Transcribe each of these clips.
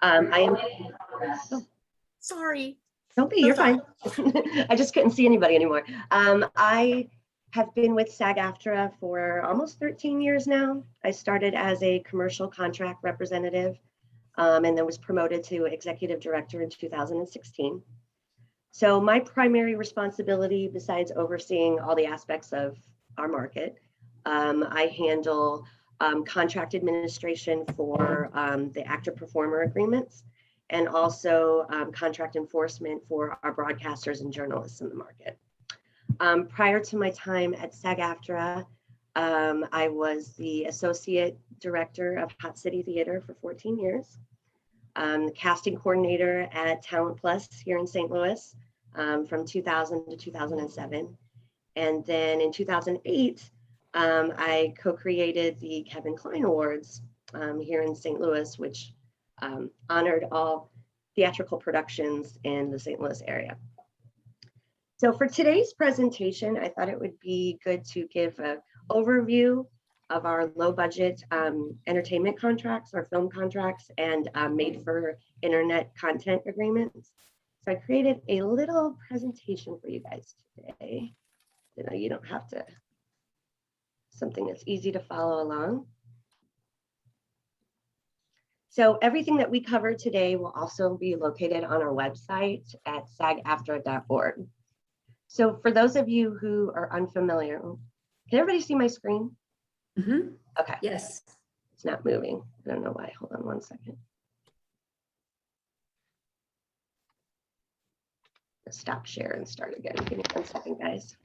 I am. Oh, sorry. Don't be, you're fine. I just couldn't see anybody anymore. I have been with SAG-AFTRA for almost 13 years now. I started as a commercial contract representative and then was promoted to executive director in 2016. So my primary responsibility, besides overseeing all the aspects of our market, I handle contract administration for the actor-performer agreements, and also contract enforcement for our broadcasters and journalists in the market. Prior to my time at SAG-AFTRA, I was the associate director of Hot City Theater for 14 years, the casting coordinator at Talent Plus here in St. Louis from 2000 to 2007. And then in 2008, I co-created the Kevin Kline Awards here in St. Louis, which honored all theatrical productions in the St. Louis area. So for today's presentation, I thought it would be good to give an overview of our low budget entertainment contracts, our film contracts, and made for internet content agreements. So I created a little presentation for you guys today. You know, you don't have to, something that's easy to follow along. So everything that we cover today will also be located on our website at SAGAFTRA.org. So for those of you who are unfamiliar, can everybody see my screen? Mm-hmm. Okay. Yes. It's not moving. I don't know why. Hold on one second. Let's stop share and start again. Give me 1 second, guys.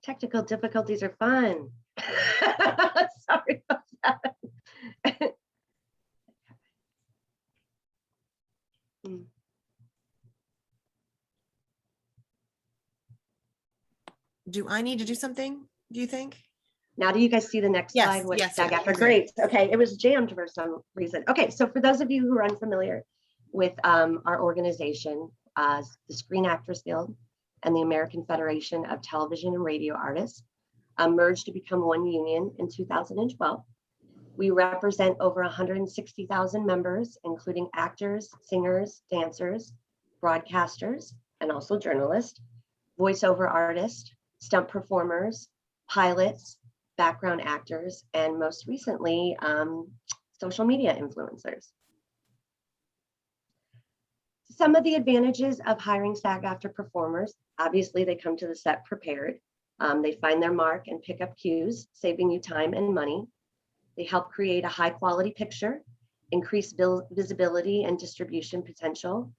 Technical difficulties are fun. Sorry about that. Do I need to do something, do you think? Now, do you guys see the next slide? Yes. SAG-AFTRA? Great. Okay, it was jammed for some reason. Okay, so for those of you who are unfamiliar with our organization, the Screen Actors Guild and the American Federation of Television and Radio Artists merged to become one union in 2012. We represent over 160,000 members, including actors, singers, dancers, broadcasters, and also journalists, voiceover artists, stunt performers, pilots, background actors, and most recently, social media influencers. Some of the advantages of hiring SAG-AFTRA performers, obviously they come to the set prepared. They find their mark and pick up cues, saving you time and money. They help create a high quality picture, increase visibility and distribution potential.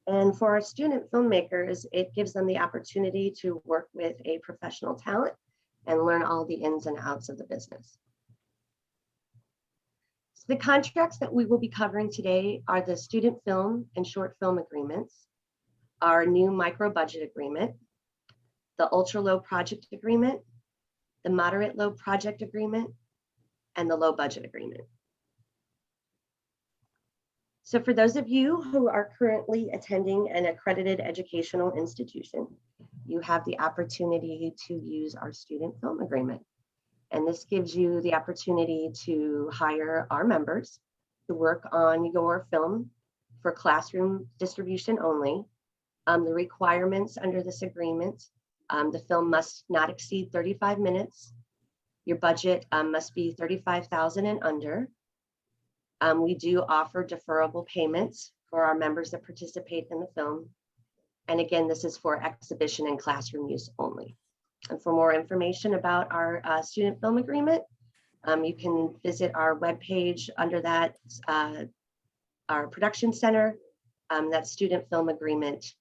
And for our student filmmakers, it gives them the opportunity to work with a professional talent and learn all the ins and outs of the business. So the contracts that we will be covering today are the student film and short film agreements, our new micro budget agreement, the ultra low project agreement, the moderate low project agreement, and the low budget agreement. So for those of you who are currently attending an accredited educational institution, you have the opportunity to use our student film agreement. And this gives you the opportunity to hire our members to work on your film for classroom distribution only. The requirements under this agreement, the film must not exceed 35 minutes. Your budget must be $35,000 and under. We do offer deferrable payments for our members that participate in the film. And again, this is for exhibition and classroom use only. And for more information about our student film agreement, you can visit our webpage under that, our production center, that's student film agreement,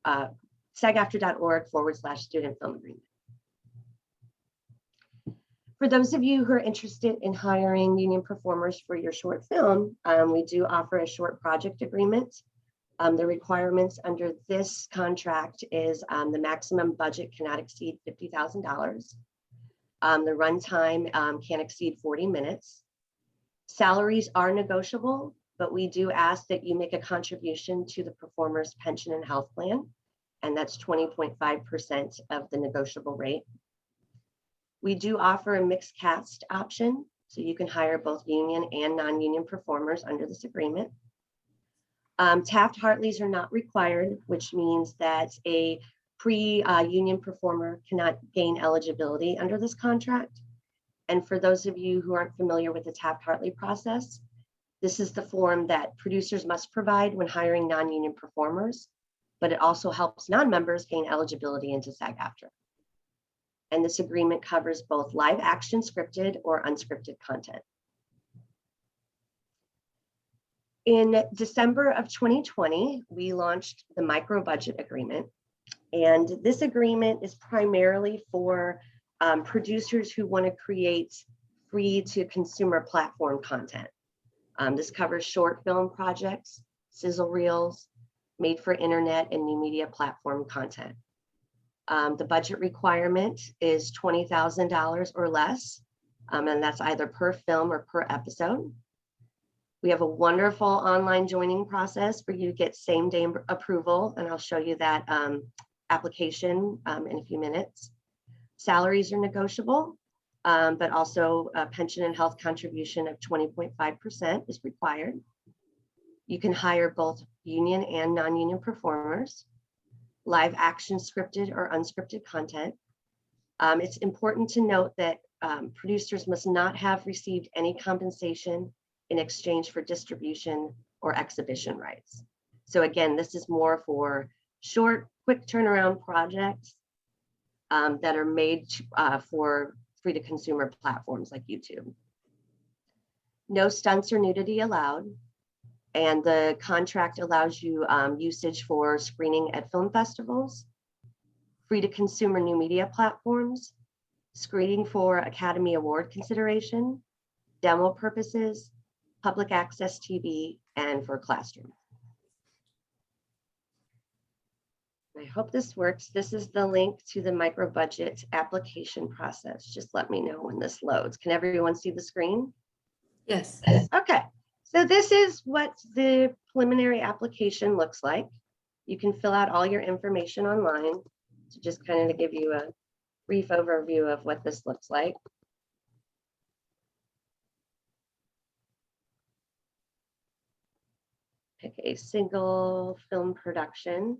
SAGAFTRA.org/student film agreement. For those of you who are interested in hiring union performers for your short film, we do offer a short project agreement The requirements under this contract is the maximum budget cannot exceed $50,000. The runtime can't exceed 40 minutes. Salaries are negotiable, but we do ask that you make a contribution to the performer's pension and health plan, and that's 20.5% of the negotiable rate. We do offer a mixed cast option, so you can hire both union and non-union performers under this agreement. Taft-Hartleys are not required, which means that a pre-union performer cannot gain eligibility under this contract. And for those of you who aren't familiar with the Taft-Hartley process, this is the form that producers must provide when hiring non-union performers, but it also helps non-members gain eligibility into SAG-AFTRA. And this agreement covers both live action scripted or unscripted content. In December of 2020, we launched the micro budget agreement. And this agreement is primarily for producers who want to create free to consumer platform content. This covers short film projects, sizzle reels, made for internet and new media platform content. The budget requirement is $20,000 or less, and that's either per film or per episode. We have a wonderful online joining process for you to get same day approval, and I'll show you that application in a few minutes. Salaries are negotiable, but also a pension and health contribution of 20.5% is required. You can hire both union and non-union performers, live action scripted or unscripted content. It's important to note that producers must not have received any compensation in exchange for distribution or exhibition rights. So again, this is more for short, quick turnaround projects that are made for free to consumer platforms like YouTube. No stunts or nudity allowed. And the contract allows you usage for screening at film festivals, free to consumer new media platforms, screening for Academy Award consideration, demo purposes, public access TV, and for classroom. I hope this works. This is the link to the micro budget application process. Just let me know when this loads. Can everyone see the screen? Yes. Okay, so this is what the preliminary application looks like. You can fill out all your information online. So just kind of give you a brief overview of what this looks like. Pick a single film production.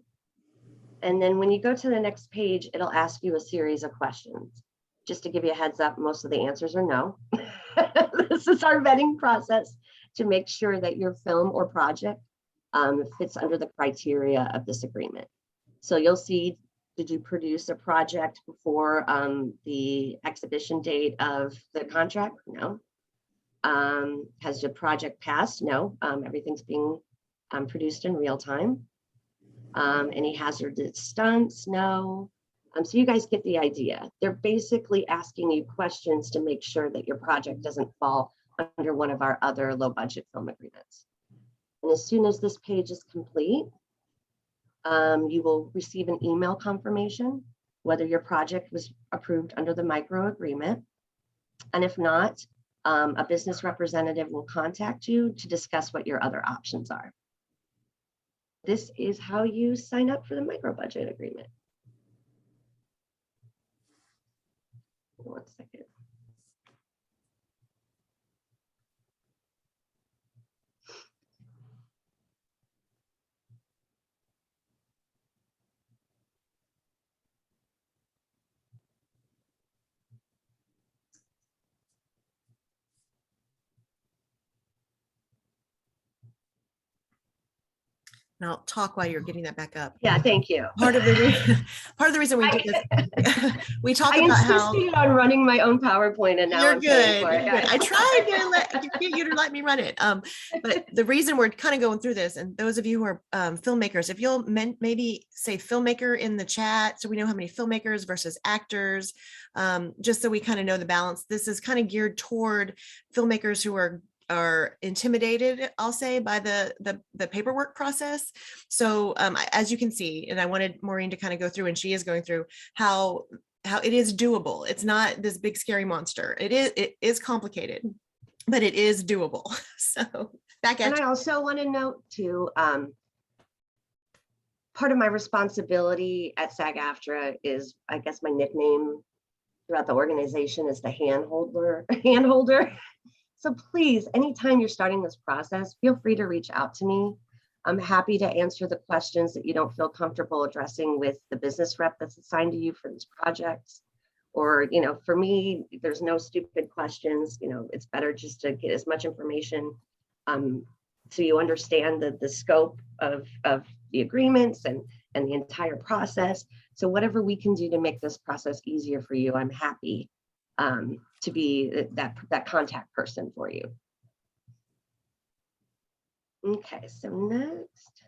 And then when you go to the next page, it'll ask you a series of questions. Just to give you a heads up, most of the answers are no. This is our vetting process to make sure that your film or project fits under the criteria of this agreement. So you'll see, did you produce a project before the exhibition date of the contract? No. Has your project passed? No. Everything's being produced in real time. Any hazardous stunts? No. So you guys get the idea. They're basically asking you questions to make sure that your project doesn't fall under one of our other low budget film agreements. And as soon as this page is complete, you will receive an email confirmation whether your project was approved under the micro agreement. And if not, a business representative will contact you to discuss what your other options are. This is how you sign up for the micro budget agreement. 1 second. And I'll talk while you're getting that back up. Yeah, thank you. Part of the reason we did this, we talked about how insisted on running my own PowerPoint, and now you're I'm good. paying for it. You're good. I tried to get you to let me run it. But the reason we're kind of going through this, and those of you who are filmmakers, if you'll maybe say filmmaker in the chat, so we know how many filmmakers versus actors, just so we kind of know the balance. This is kind of geared toward filmmakers who are are intimidated, I'll say, by the paperwork process. So as you can see, and I wanted Maureen to kind of go through, and she is going through how it is doable. It's not this big scary monster. It is complicated, but it is doable. So back at And I also want to note too, part of my responsibility at SAG-AFTRA is, I guess my nickname throughout the organization is the handholder. So please, anytime you're starting this process, feel free to reach out to me. I'm happy to answer the questions that you don't feel comfortable addressing with the business rep that's assigned to you for this project. Or, for me, there's no stupid questions. It's better just to get as much information so you understand the scope of the agreements and the entire process. So whatever we can do to make this process easier for you, I'm happy to be that contact person for you. Okay, so next.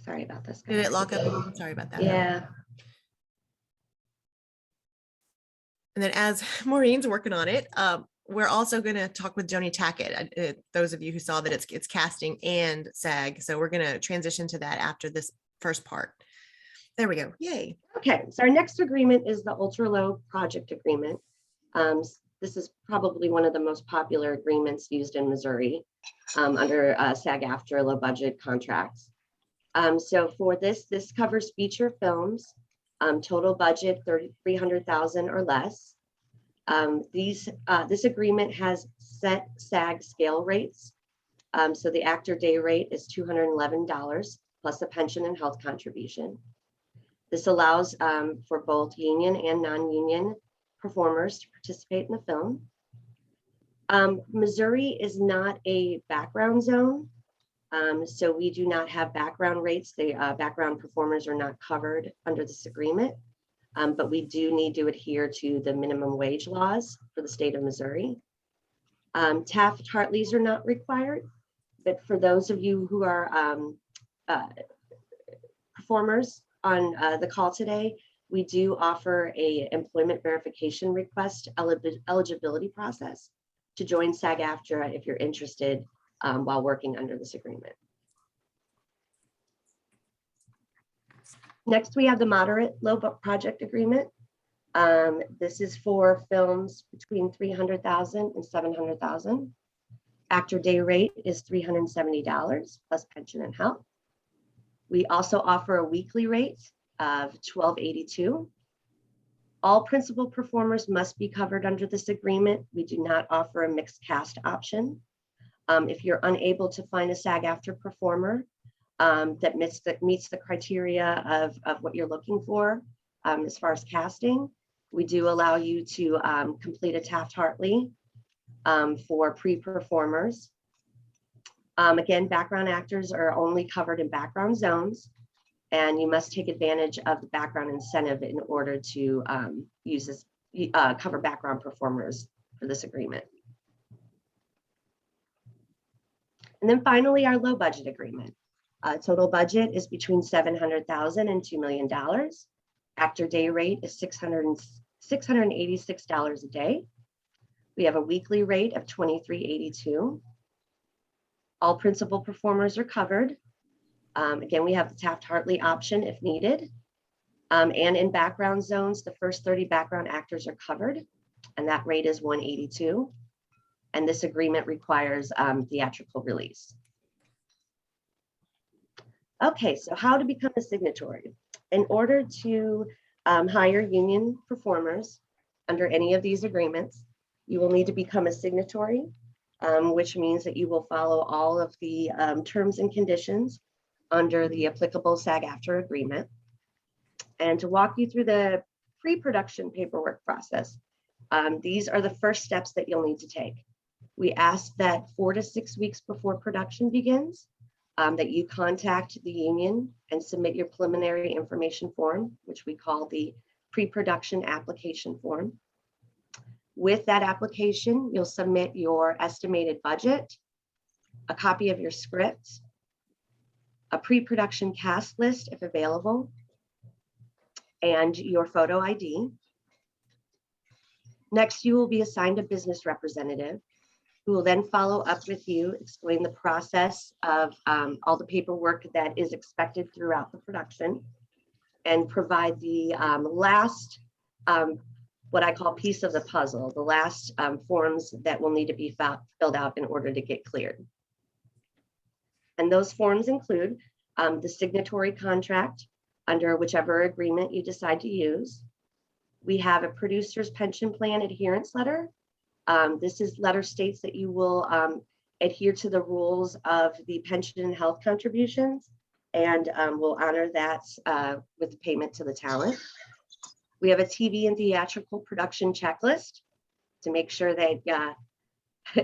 Sorry about this, guys. Did it lock up again? Sorry about that. Yeah. And then as Maureen's working on it, we're also going to talk with Joni Tackette. Those of you who saw that it's casting and SAG. So we're going to transition to that after this first part. There we go. Yay. Okay, so our next agreement is the ultra low project agreement. This is probably one of the most popular agreements used in Missouri under SAG-AFTRA low budget contracts. So for this covers feature films, total budget $300,000 or less. This agreement has set SAG scale rates. So the actor day rate is $211 plus a pension and health contribution. This allows for both union and non-union performers to participate in the film. Missouri is not a background zone. So we do not have background rates. The background performers are not covered under this agreement, but we do need to adhere to the minimum wage laws for the state of Missouri. Taft-Hartleys are not required, but for those of you who are performers on the call today, we do offer a employment verification request eligibility process to join SAG-AFTRA if you're interested while working under this agreement. Next, we have the moderate low project agreement. This is for films between $300,000 and $700,000. Actor day rate is $370 plus pension and health. We also offer a weekly rate of $12.82. All principal performers must be covered under this agreement. We do not offer a mixed cast option. If you're unable to find a SAG-AFTRA performer that meets the criteria of what you're looking for as far as casting, we do allow you to complete a Taft-Hartley for pre-performers. Again, background actors are only covered in background zones, and you must take advantage of the background incentive in order to cover background performers for this agreement. And then finally, our low budget agreement. Total budget is between $700,000 and $2 million. Actor day rate is $686 a day. We have a weekly rate of $23.82. All principal performers are covered. Again, we have the Taft-Hartley option if needed. And in background zones, the first 30 background actors are covered, and that rate is $182. And this agreement requires theatrical release. Okay, so how to become a signatory? In order to hire union performers under any of these agreements, you will need to become a signatory, which means that you will follow all of the terms and conditions under the applicable SAG-AFTRA agreement. And to walk you through the pre-production paperwork process, these are the first steps that you'll need to take. We ask that 4 to 6 weeks before production begins, that you contact the union and submit your preliminary information form, which we call the pre-production application form. With that application, you'll submit your estimated budget, a copy of your script, a pre-production cast list if available, and your photo ID. Next, you will be assigned a business representative who will then follow up with you, explain the process of all the paperwork that is expected throughout the production, and provide the last, what I call piece of the puzzle, the last forms that will need to be filled out in order to get cleared. And those forms include the signatory contract under whichever agreement you decide to use. We have a producer's pension plan adherence letter. This letter states that you will adhere to the rules of the pension and health contributions, and will honor that with payment to the talent. We have a TV and theatrical production checklist to make sure that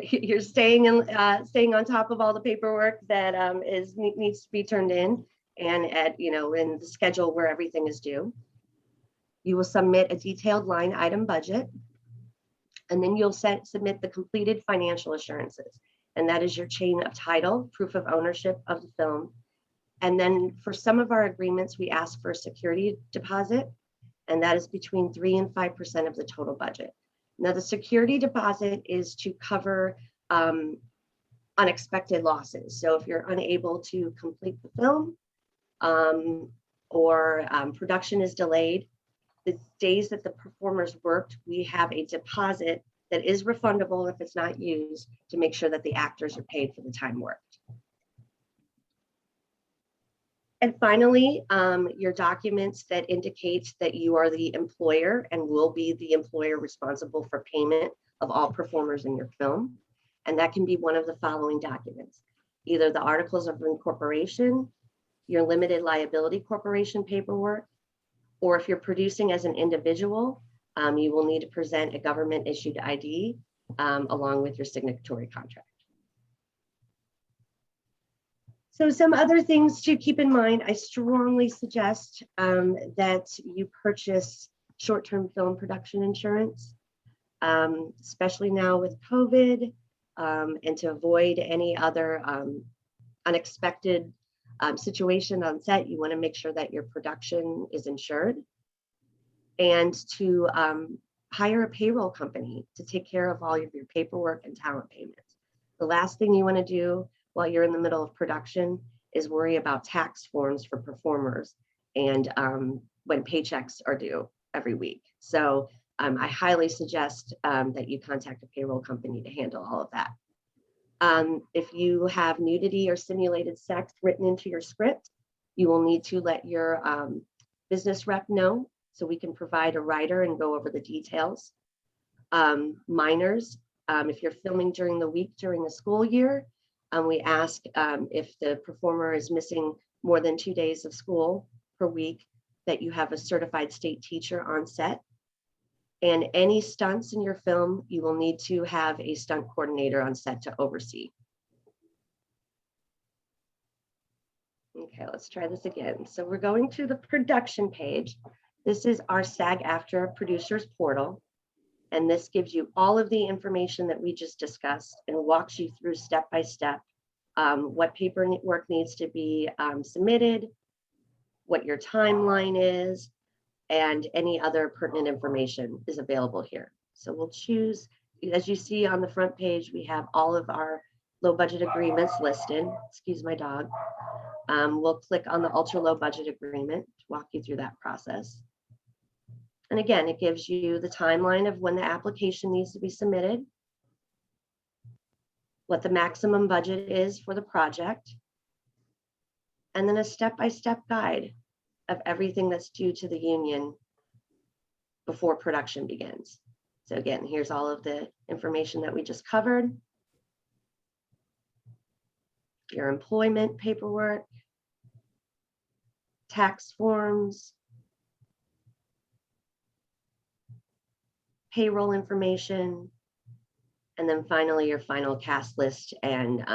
you're staying on top of all the paperwork that needs to be turned in, and in the schedule where everything is due. You will submit a detailed line item budget, and then you'll submit the completed financial assurances. And that is your chain of title, proof of ownership of the film. And then for some of our agreements, we ask for a security deposit, and that is between 3 and 5% of the total budget. Now, the security deposit is to cover unexpected losses. So if you're unable to complete the film or production is delayed, the days that the performers worked, we have a deposit that is refundable if it's not used, to make sure that the actors are paid for the time worked. And finally, your documents that indicate that you are the employer and will be the employer responsible for payment of all performers in your film. And that can be one of the following documents: either the articles of incorporation, your limited liability corporation paperwork, or if you're producing as an individual, you will need to present a government issued ID along with your signatory contract. So some other things to keep in mind: I strongly suggest that you purchase short-term film production insurance, especially now with COVID, and to avoid any other unexpected situation on set. You want to make sure that your production is insured, and to hire a payroll company to take care of all of your paperwork and talent payments. The last thing you want to do while you're in the middle of production is worry about tax forms for performers and when paychecks are due every week. So I highly suggest that you contact a payroll company to handle all of that. If you have nudity or simulated sex written into your script, you will need to let your business rep know so we can provide a writer and go over the details. Minors, if you're filming during the week during the school year, we ask if the performer is missing more than 2 days of school per week, that you have a certified state teacher on set. And any stunts in your film, you will need to have a stunt coordinator on set to oversee. Okay, let's try this again. So we're going to the production page. This is our SAG-AFTRA producers portal. And this gives you all of the information that we just discussed and walks you through step by step what paperwork needs to be submitted, what your timeline is, and any other pertinent information is available here. So we'll choose, as you see on the front page, we have all of our low budget agreements listed. Excuse my dog. We'll click on the ultra low budget agreement to walk you through that process. And again, it gives you the timeline of when the application needs to be submitted, what the maximum budget is for the project, and then a step-by-step guide of everything that's due to the union before production begins. So again, here's all of the information that we just covered. Your employment paperwork, tax forms, payroll information, and then finally your final cast list and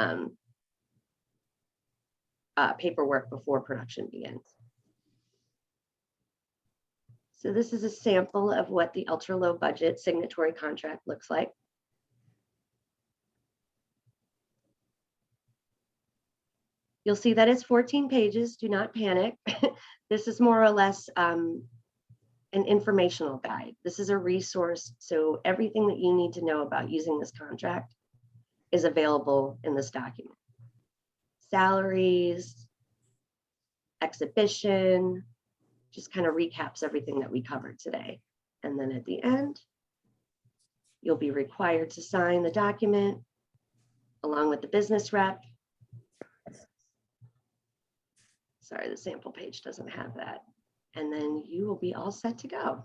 paperwork before production begins. So this is a sample of what the ultra low budget signatory contract looks like. You'll see that it's 14 pages. Do not panic. This is more or less an informational guide. This is a resource. So everything that you need to know about using this contract is available in this document. Salaries, exhibition, just kind of recaps everything that we covered today. And then at the end, you'll be required to sign the document along with the business rep. Sorry, the sample page doesn't have that. And then you will be all set to go.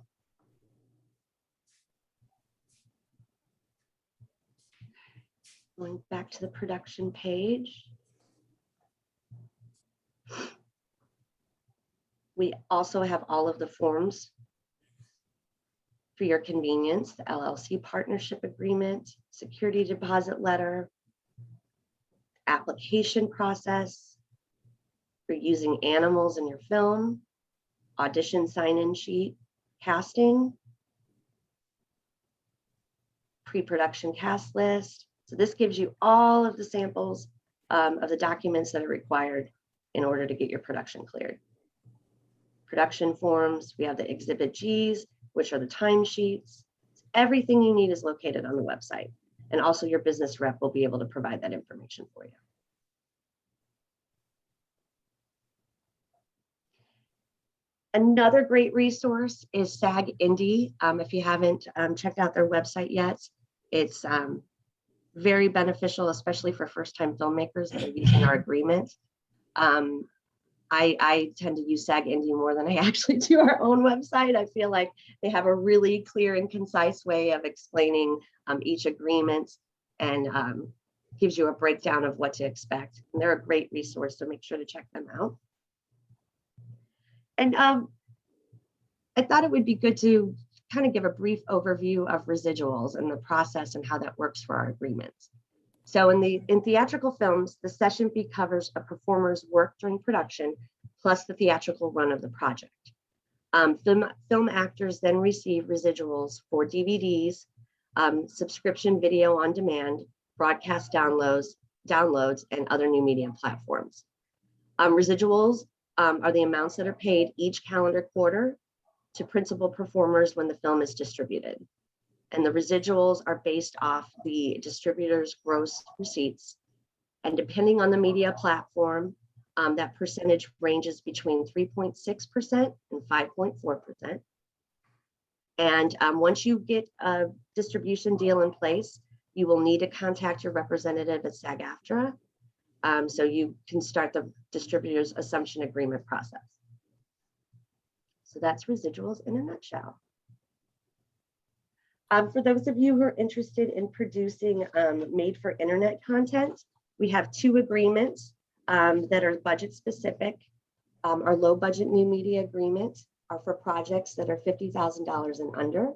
Going back to the production page. We also have all of the forms for your convenience: the LLC partnership agreement, security deposit letter, application process for using animals in your film, audition sign-in sheet, casting, pre-production cast list. So this gives you all of the samples of the documents that are required in order to get your production cleared. Production forms, we have the Exhibit Gs, which are the timesheets. Everything you need is located on the website. And also your business rep will be able to provide that information for you. Another great resource is SAG Indie. If you haven't checked out their website yet, it's very beneficial, especially for first-time filmmakers that are using our agreement. I tend to use SAG Indie more than I actually do our own website. I feel like they have a really clear and concise way of explaining each agreement and gives you a breakdown of what to expect. And they're a great resource, so make sure to check them out. And I thought it would be good to kind of give a brief overview of residuals and the process and how that works for our agreements. So in theatrical films, the session fee covers a performer's work during production, plus the theatrical run of the project. Film actors then receive residuals for DVDs, subscription video on demand, broadcast downloads, and other new media platforms. Residuals are the amounts that are paid each calendar quarter to principal performers when the film is distributed. And the residuals are based off the distributor's gross receipts. And depending on the media platform, that percentage ranges between 3.6% and 5.4%. And once you get a distribution deal in place, you will need to contact your representative at SAG-AFTRA so you can start the distributor's assumption agreement process. So that's residuals in a nutshell. For those of you who are interested in producing made for internet content, we have 2 agreements that are budget specific. Our low budget new media agreement are for projects that are $50,000 and under.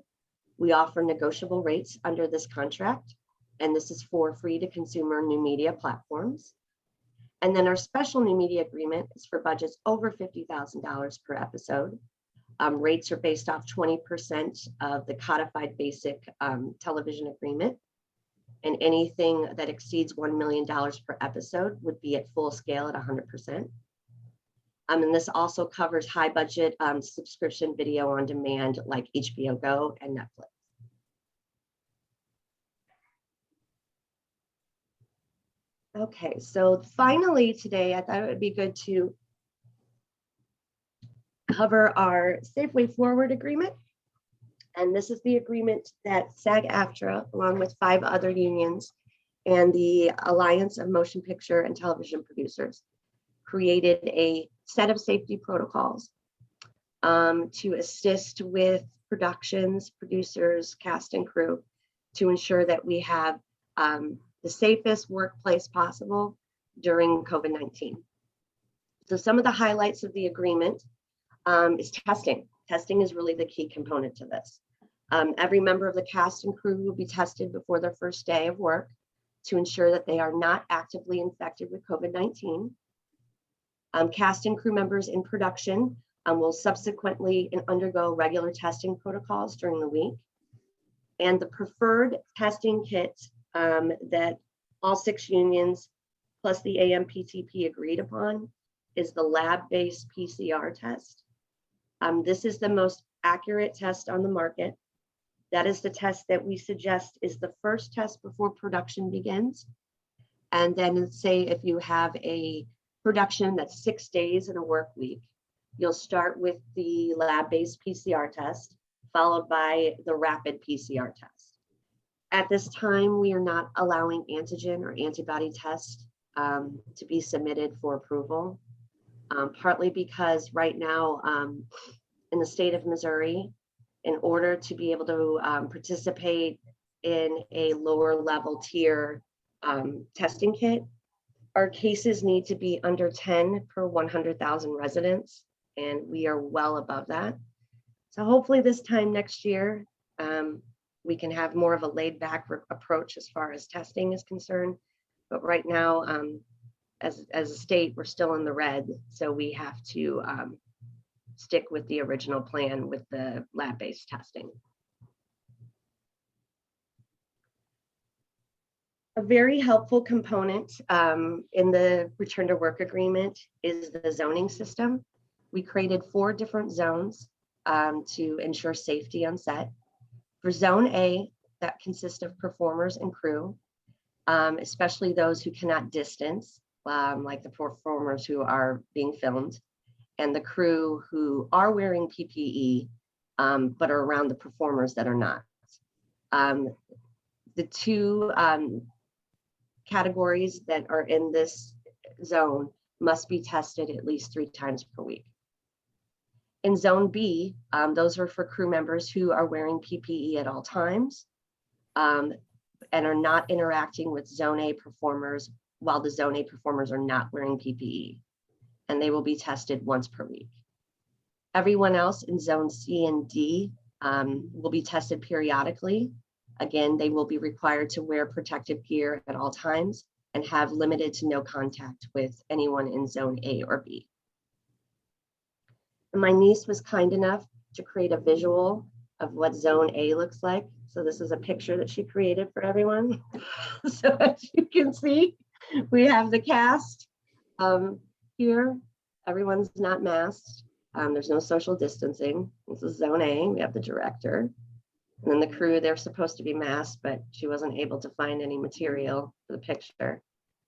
We offer negotiable rates under this contract, and this is for free to consumer new media platforms. And then our special new media agreement is for budgets over $50,000 per episode. Rates are based off 20% of the codified basic television agreement. And anything that exceeds $1 million per episode would be at full scale at 100%. And this also covers high budget subscription video on demand like HBO Go and Netflix. Okay, so finally today, I thought it would be good to cover our Safe Way Forward agreement. And this is the agreement that SAG-AFTRA, along with 5 other unions and the Alliance of Motion Picture and Television Producers, created a set of safety protocols to assist with productions, producers, cast and crew to ensure that we have the safest workplace possible during COVID-19. So some of the highlights of the agreement is testing. Testing is really the key component to this. Every member of the cast and crew will be tested before their first day of work to ensure that they are not actively infected with COVID-19. Cast and crew members in production will subsequently undergo regular testing protocols during the week. And the preferred testing kit that all 6 unions plus the AMPTP agreed upon is the lab-based PCR test. This is the most accurate test on the market. That is the test that we suggest is the first test before production begins. And then say if you have a production that's 6 days in a work week, you'll start with the lab-based PCR test, followed by the rapid PCR test. At this time, we are not allowing antigen or antibody tests to be submitted for approval, partly because right now in the state of Missouri, in order to be able to participate in a lower level tier testing kit, our cases need to be under 10 per 100,000 residents, and we are well above that. So hopefully this time next year, we can have more of a laid back approach as far as testing is concerned. But right now, as a state, we're still in the red. So we have to stick with the original plan with the lab-based testing. A very helpful component in the return to work agreement is the zoning system. We created 4 different zones to ensure safety on set. For zone A, that consists of performers and crew, especially those who cannot distance, like the performers who are being filmed, and the crew who are wearing PPE, but are around the performers that are not. The 2 categories that are in this zone must be tested at least 3 times per week. In zone B, those are for crew members who are wearing PPE at all times and are not interacting with zone A performers while the zone A performers are not wearing PPE, and they will be tested once per week. Everyone else in zone C and D will be tested periodically. Again, they will be required to wear protective gear at all times and have limited to no contact with anyone in zone A or B. And my niece was kind enough to create a visual of what zone A looks like. So this is a picture that she created for everyone. So as you can see, we have the cast here. Everyone's not masked. There's no social distancing. This is zone A. We have the director. And then the crew, they're supposed to be masked, but she wasn't able to find any material for the picture.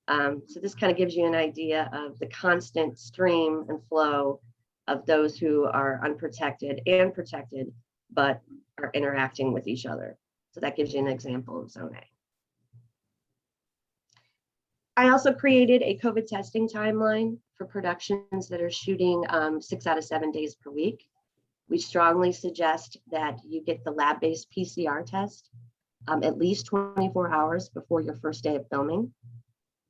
So this kind of gives you an idea of the constant stream and flow of those who are unprotected and protected, but are interacting with each other. So that gives you an example of zone A. I also created a COVID testing timeline for productions that are shooting 6 out of 7 days per week. We strongly suggest that you get the lab-based PCR test at least 24 hours before your first day of filming.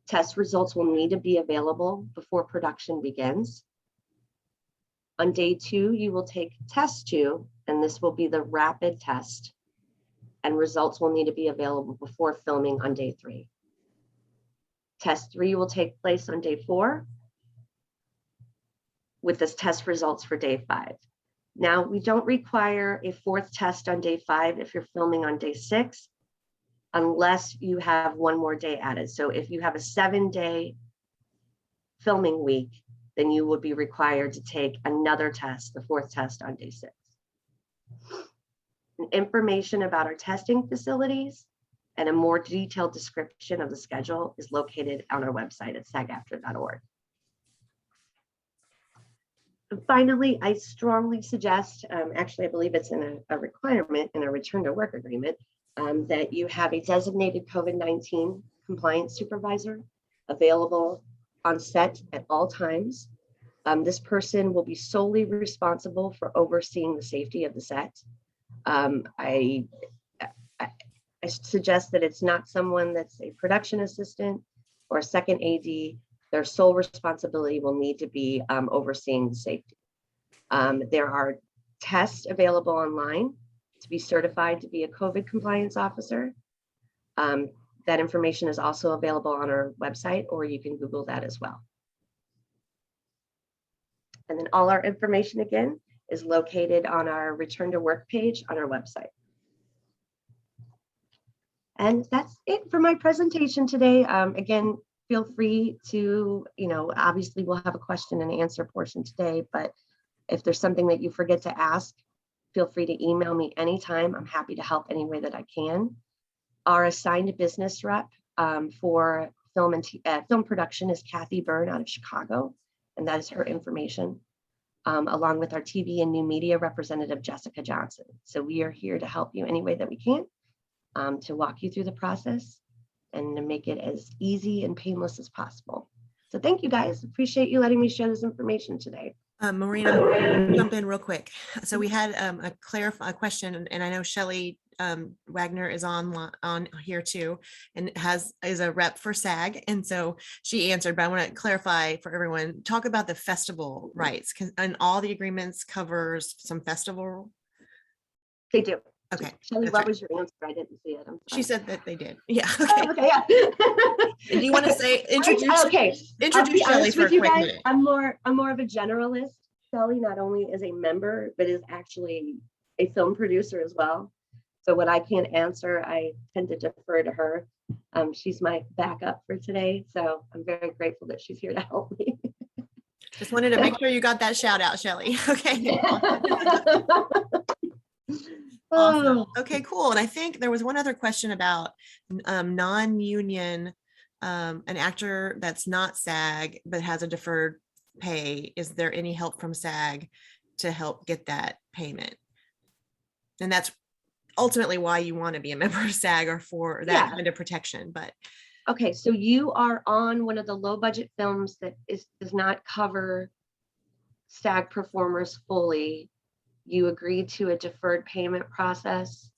Test results will need to be available before production begins. On day 2, you will take test 2, and this will be the rapid test, and results will need to be available before filming on day 3. Test 3 will take place on day 4, with this test results for day 5. Now, we don't require a 4th test on day 5 if you're filming on day 6, unless you have 1 more day added. So if you have a 7-day filming week, then you would be required to take another test, the 4th test on day 6. And information about our testing facilities and a more detailed description of the schedule is located on our website at SAG-AFTRA.org. And finally, I strongly suggest, actually, I believe it's in a requirement in a return to work agreement, that you have a designated COVID-19 compliance supervisor available on set at all times. This person will be solely responsible for overseeing the safety of the set. I suggest that it's not someone that's a production assistant or a second AD. Their sole responsibility will need to be overseeing the safety. There are tests available online to be certified to be a COVID compliance officer. That information is also available on our website, or you can Google that as well. And then all our information again is located on our return to work page on our website. And that's it for my presentation today. Again, feel free to, obviously we'll have a question and answer portion today, but if there's something that you forget to ask, feel free to email me anytime. I'm happy to help any way that I can. Our assigned business rep for film production is Kathy Byrne out of Chicago, and that is her information, along with our TV and new media representative, Jessica Johnson. So we are here to help you any way that we can, to walk you through the process and to make it as easy and painless as possible. So thank you guys. Appreciate you letting me share this information today. Maureen, I'm gonna jump in real quick. So we had a question, and I know Shelley Wagner is on here too, and is a rep for SAG, and so she answered. But I want to clarify for everyone. Talk about the festival rights, and all the agreements covers some festival. They do. Okay. Shelley, what was your answer? I didn't see it. I'm sorry. She said that they did. Yeah. Okay. Oh, okay. Yeah. Do you want to say introduce Shelley for a quick minute? I'm more of a generalist. Shelley not only is a member, but is actually a film producer as well. So what I can't answer, I tend to defer to her. She's my backup for today. So I'm very grateful that she's here to help me. Just wanted to make sure you got that shout out, Shelley. Okay. Awesome. Okay, cool. And I think there was one other question about non-union, an actor that's not SAG but has a deferred pay. Is there any help from SAG to help get that payment? And that's ultimately why you want to be a member of SAG, or for that kind of protection. But okay, so you are on one of the low budget films that does not cover SAG performers fully. You agreed to a deferred payment process.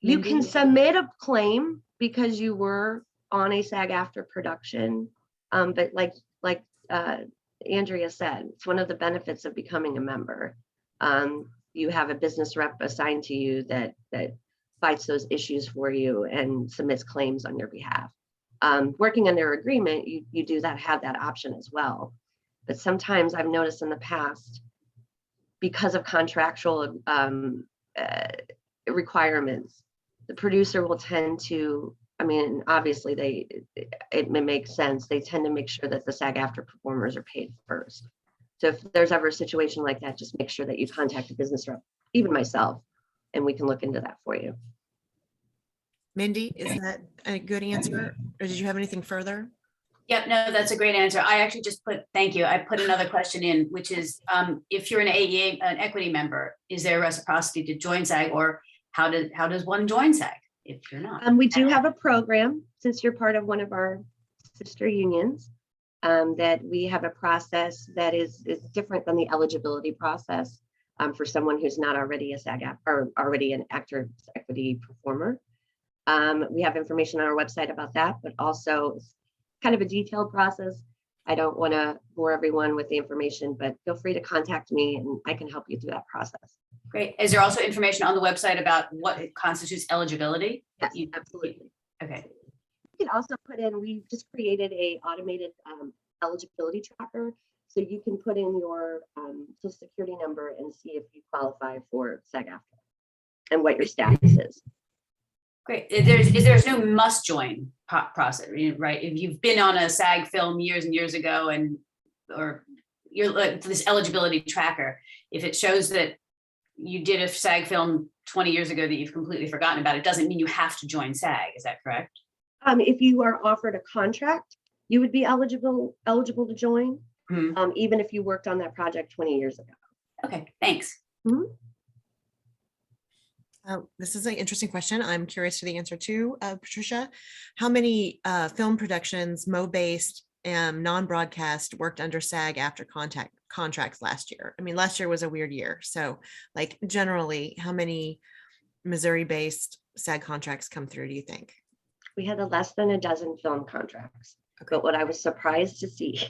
You can submit a claim because you were on a SAG-AFTRA production, but like Andrea said, it's one of the benefits of becoming a member. You have a business rep assigned to you that fights those issues for you and submits claims on your behalf. Working under agreement, you do have that option as well. But sometimes I've noticed in the past, because of contractual requirements, the producer will tend to, obviously it may make sense. They tend to make sure that the SAG-AFTRA performers are paid first. So if there's ever a situation like that, just make sure that you contact a business rep, even myself, and we can look into that for you. Mindy, is that a good answer? Or did you have anything further? Yep, no, that's a great answer. I actually just thank you. I put another question in, which is, if you're an AEA, an equity member, is there reciprocity to join SAG, or how does one join SAG if you're not? We do have a program, since you're part of one of our sister unions, that we have a process that is different than the eligibility process for someone who's not already a SAG-AFTRA or already an actor equity performer. We have information on our website about that, but also kind of a detailed process. I don't want to bore everyone with the information, but feel free to contact me and I can help you through that process. Great. Is there also information on the website about what constitutes eligibility? Yes, absolutely. Okay. You can also put in, we just created a automated eligibility tracker. So you can put in your social security number and see if you qualify for SAG-AFTRA and what your status is. Great. There's no must join process, right? If you've been on a SAG film years and years ago, or you're like this eligibility tracker, if it shows that you did a SAG film 20 years ago that you've completely forgotten about, it doesn't mean you have to join SAG. Is that correct? If you are offered a contract, you would be eligible to join, even if you worked on that project 20 years ago. Okay, thanks. Mm-hmm. This is an interesting question. I'm curious to the answer too, Patricia. How many film productions, Mo-based and non-broadcast, worked under SAG-AFTRA contracts last year? I mean, last year was a weird year. So like generally, how many Missouri-based SAG contracts come through, do you think? We had less than a dozen film contracts. Okay. But what I was surprised to see,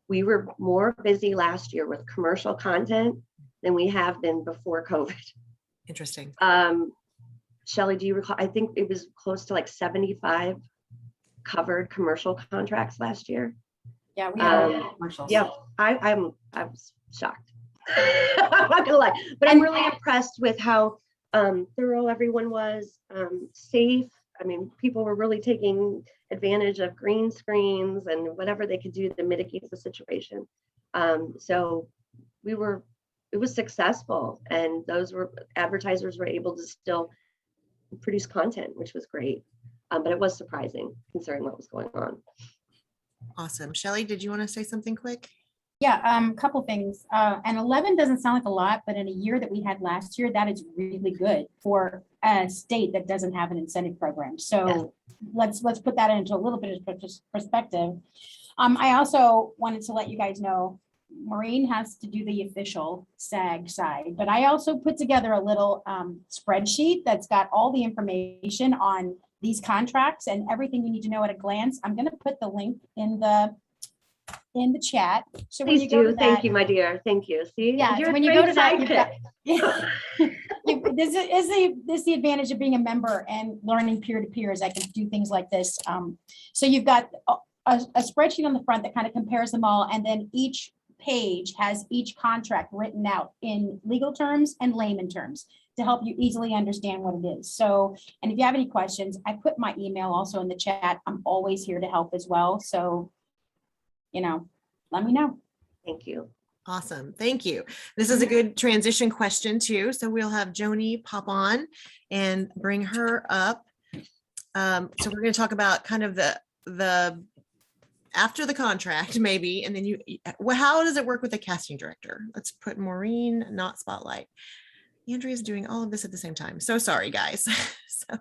we were more busy last year with commercial content than we have been before COVID. Interesting. Shelley, do you recall? I think it was close to like 75 covered commercial contracts last year. Yeah, we have Um, commercials. Yeah, I was shocked. I'm not gonna lie, but I'm really impressed with how thorough everyone was, safe. I mean, people were really taking advantage of green screens and whatever they could do to mitigate the situation. So it was successful, and advertisers were able to still produce content, which was great. But it was surprising considering what was going on. Awesome. Shelley, did you want to say something quick? Yeah, couple things. And 11 doesn't sound like a lot, but in a year that we had last year, that is really good for a state that doesn't have an incentive program. So let's put that into a little bit of perspective. I also wanted to let you guys know, Maureen has to do the official SAG side, but I also put together a little spreadsheet that's got all the information on these contracts and everything you need to know at a glance. I'm going to put the link in the chat. So when Please you go do. to Thank that, you, my dear. Thank you. See, yeah, you're so a when you go great to that, you've got, sidekick. this is the advantage of being a member and learning peer-to-peer is I can do things like this. So you've got a spreadsheet on the front that kind of compares them all, and then each page has each contract written out in legal terms and layman terms to help you easily understand what it is. So, and if you have any questions, I put my email also in the chat. I'm always here to help as well. So, let me know. Thank you. Awesome. Thank you. This is a good transition question too. So we'll have Joni pop on and bring her up. So we're going to talk about kind of the after the contract maybe, and then how does it work with the casting director? Let's put Maureen, not Spotlight. Andrea's doing all of this at the same time. So sorry, guys. So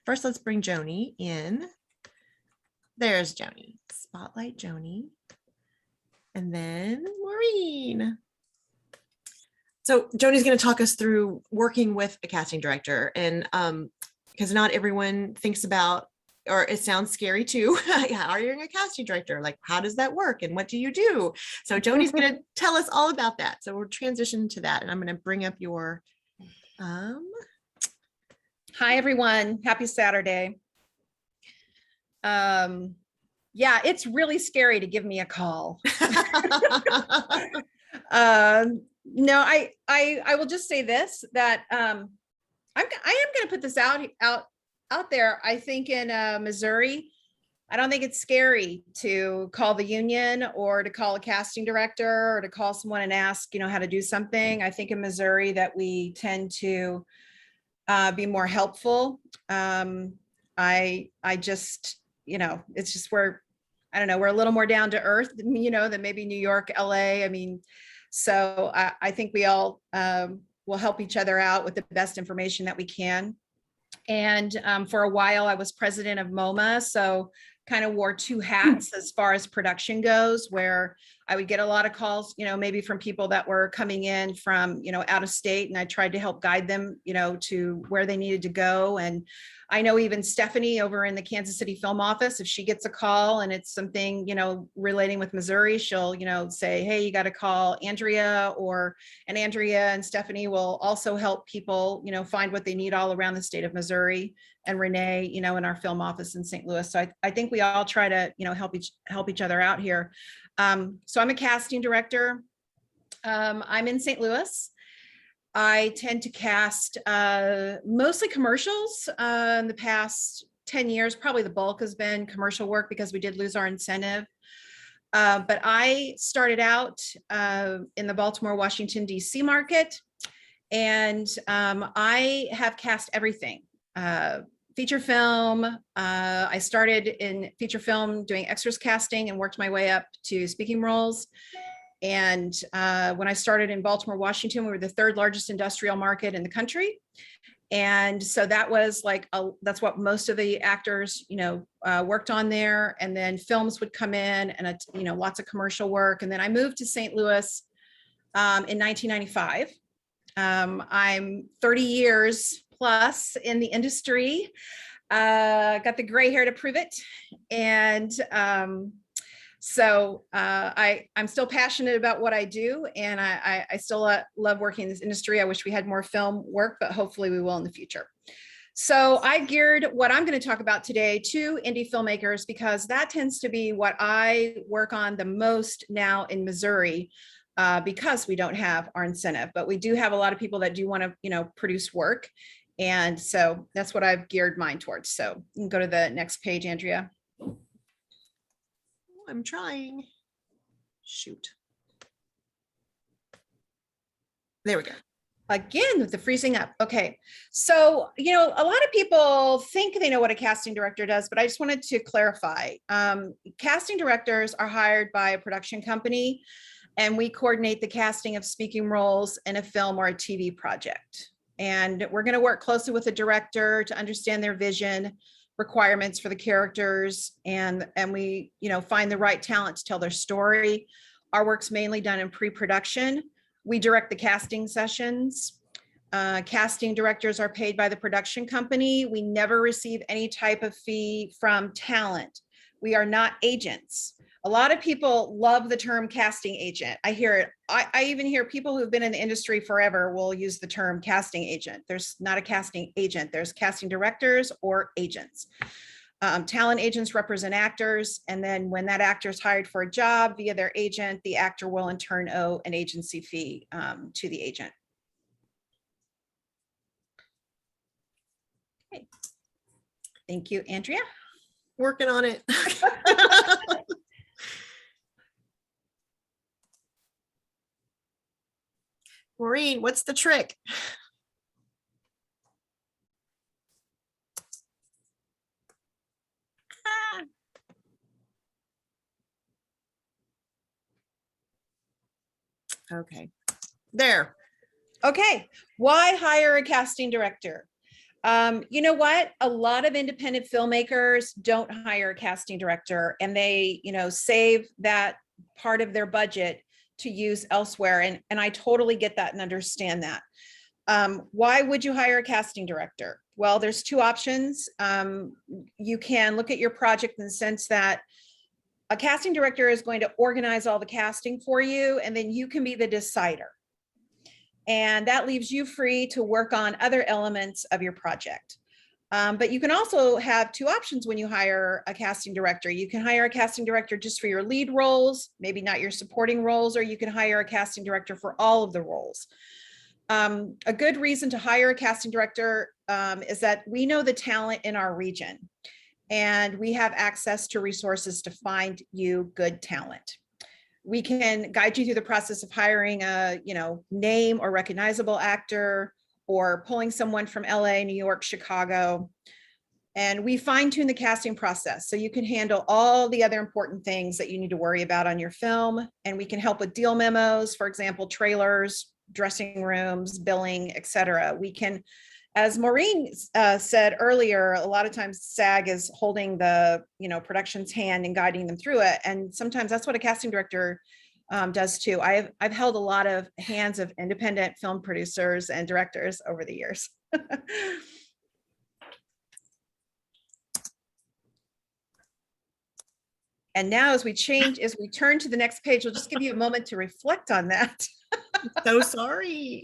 first, let's bring Joni in. There's Joni. Spotlight Joni. And then Maureen. So Joni's going to talk us through working with a casting director, and because not everyone thinks about, or it sounds scary too, hiring a casting director. Like, how does that work and what do you do? So Joni's going to tell us all about that. So we'll transition to that, and I'm going to bring up your Hi, everyone. Happy Saturday. Yeah, it's really scary to give me a call. No, I will just say this, that I am going to put this out there. I think in Missouri, I don't think it's scary to call the union or to call a casting director or to call someone and ask, how to do something. I think in Missouri that we tend to be more helpful. I just, it's just where, I don't know, we're a little more down to earth, than maybe New York, LA. I mean, so I think we all will help each other out with the best information that we can. And for a while I was president of MoMA, so kind of wore two hats as far as production goes, where I would get a lot of calls, maybe from people that were coming in from, out of state, and I tried to help guide them, to where they needed to go. And I know even Stephanie over in the Kansas City film office, if she gets a call and it's something, relating with Missouri, she'll, say, hey, you got to call Andrea, and Andrea and Stephanie will also help people, find what they need all around the state of Missouri, and Renee, in our film office in St. Louis. So I think we all try to, help each other out here. So I'm a casting director. I'm in St. Louis. I tend to cast mostly commercials. In the past 10 years, probably the bulk has been commercial work because we did lose our incentive. But I started out in the Baltimore, Washington, D.C. market, and I have cast everything. Feature film. I started in feature film doing extras casting and worked my way up to speaking roles. And when I started in Baltimore, Washington, we were the third largest industrial market in the country. And so that was like, that's what most of the actors, worked on there. And then films would come in and, lots of commercial work. And then I moved to St. Louis in 1995. I'm 30 years plus in the industry, got the gray hair to prove it. And so I'm still passionate about what I do, and I still love working in this industry. I wish we had more film work, but hopefully we will in the future. So I geared what I'm going to talk about today to indie filmmakers because that tends to be what I work on the most now in Missouri, because we don't have our incentive, but we do have a lot of people that do want to, produce work. And so that's what I've geared mine towards. So you can go to the next page, Andrea. I'm trying. Shoot. There we go. Again, with the freezing up. Okay. So, a lot of people think they know what a casting director does, but I just wanted to clarify. Casting directors are hired by a production company, and we coordinate the casting of speaking roles in a film or a TV project. And we're going to work closely with the director to understand their vision, requirements for the characters, and we, find the right talent to tell their story. Our work's mainly done in pre-production. We direct the casting sessions. Casting directors are paid by the production company. We never receive any type of fee from talent. We are not agents. A lot of people love the term casting agent. I hear it. I even hear people who've been in the industry forever will use the term casting agent. There's not a casting agent. There's casting directors or agents. Talent agents represent actors, and then when that actor is hired for a job via their agent, the actor will in turn owe an agency fee to the agent. Okay. Thank you, Andrea. Working on it. Maureen, what's the trick? Okay, there. Okay, why hire a casting director? You know what? A lot of independent filmmakers don't hire a casting director, and they, save that part of their budget to use elsewhere. And I totally get that and understand that. Why would you hire a casting director? Well, there's two options. You can look at your project in the sense that a casting director is going to organize all the casting for you, and then you can be the decider. And that leaves you free to work on other elements of your project. But you can also have two options when you hire a casting director. You can hire a casting director just for your lead roles, maybe not your supporting roles, or you can hire a casting director for all of the roles. A good reason to hire a casting director is that we know the talent in our region, and we have access to resources to find you good talent. We can guide you through the process of hiring a, name or recognizable actor, or pulling someone from LA, New York, Chicago. And we fine tune the casting process so you can handle all the other important things that you need to worry about on your film. And we can help with deal memos, for example, trailers, dressing rooms, billing, etc. We can, as Maureen said earlier, a lot of times SAG is holding the, production's hand and guiding them through it. And sometimes that's what a casting director does too. I've held a lot of hands of independent film producers and directors over the years. And now as we turn to the next page, we'll just give you a moment to reflect on that. So sorry.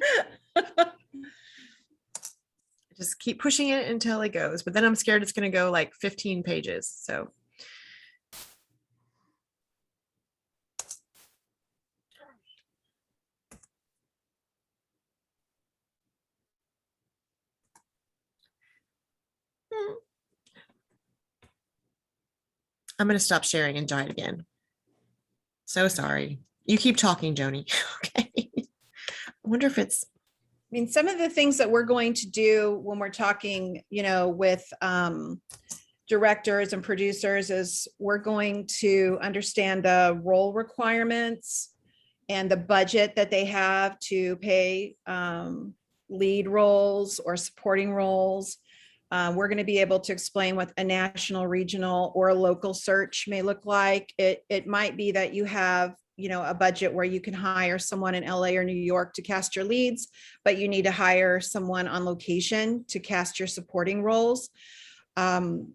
Just keep pushing it until it goes, but then I'm scared it's going to go like 15 pages. So. I'm going to stop sharing and join again. So sorry. You keep talking, Joni. Okay. I wonder if it's. I mean, some of the things that we're going to do when we're talking, with directors and producers is we're going to understand the role requirements and the budget that they have to pay lead roles or supporting roles. We're going to be able to explain what a national, regional, or a local search may look like. It might be that you have, a budget where you can hire someone in LA or New York to cast your leads, but you need to hire someone on location to cast your supporting roles. For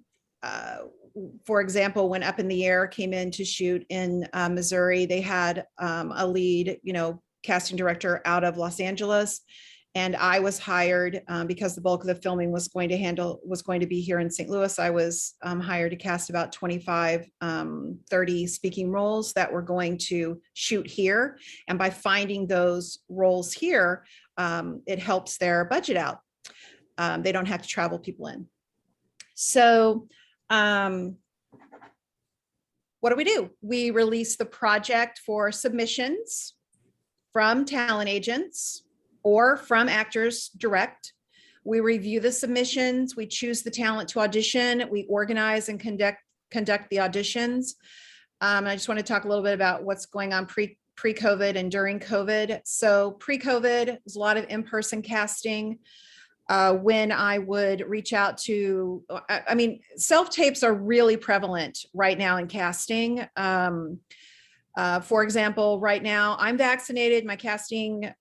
example, when Up in the Air came in to shoot in Missouri, they had a lead, casting director out of Los Angeles. And I was hired because the bulk of the filming was going to be here in St. Louis. I was hired to cast about 25, 30 speaking roles that were going to shoot here. And by finding those roles here, it helps their budget out. They don't have to travel people in. So what do? We release the project for submissions from talent agents or from actors direct. We review the submissions, we choose the talent to audition, we organize and conduct the auditions. I just want to talk a little bit about what's going on pre-COVID and during COVID. So pre-COVID, there's a lot of in-person casting. When I would reach out to, I mean, self-tapes are really prevalent right now in casting. For example, right now I'm vaccinated, my casting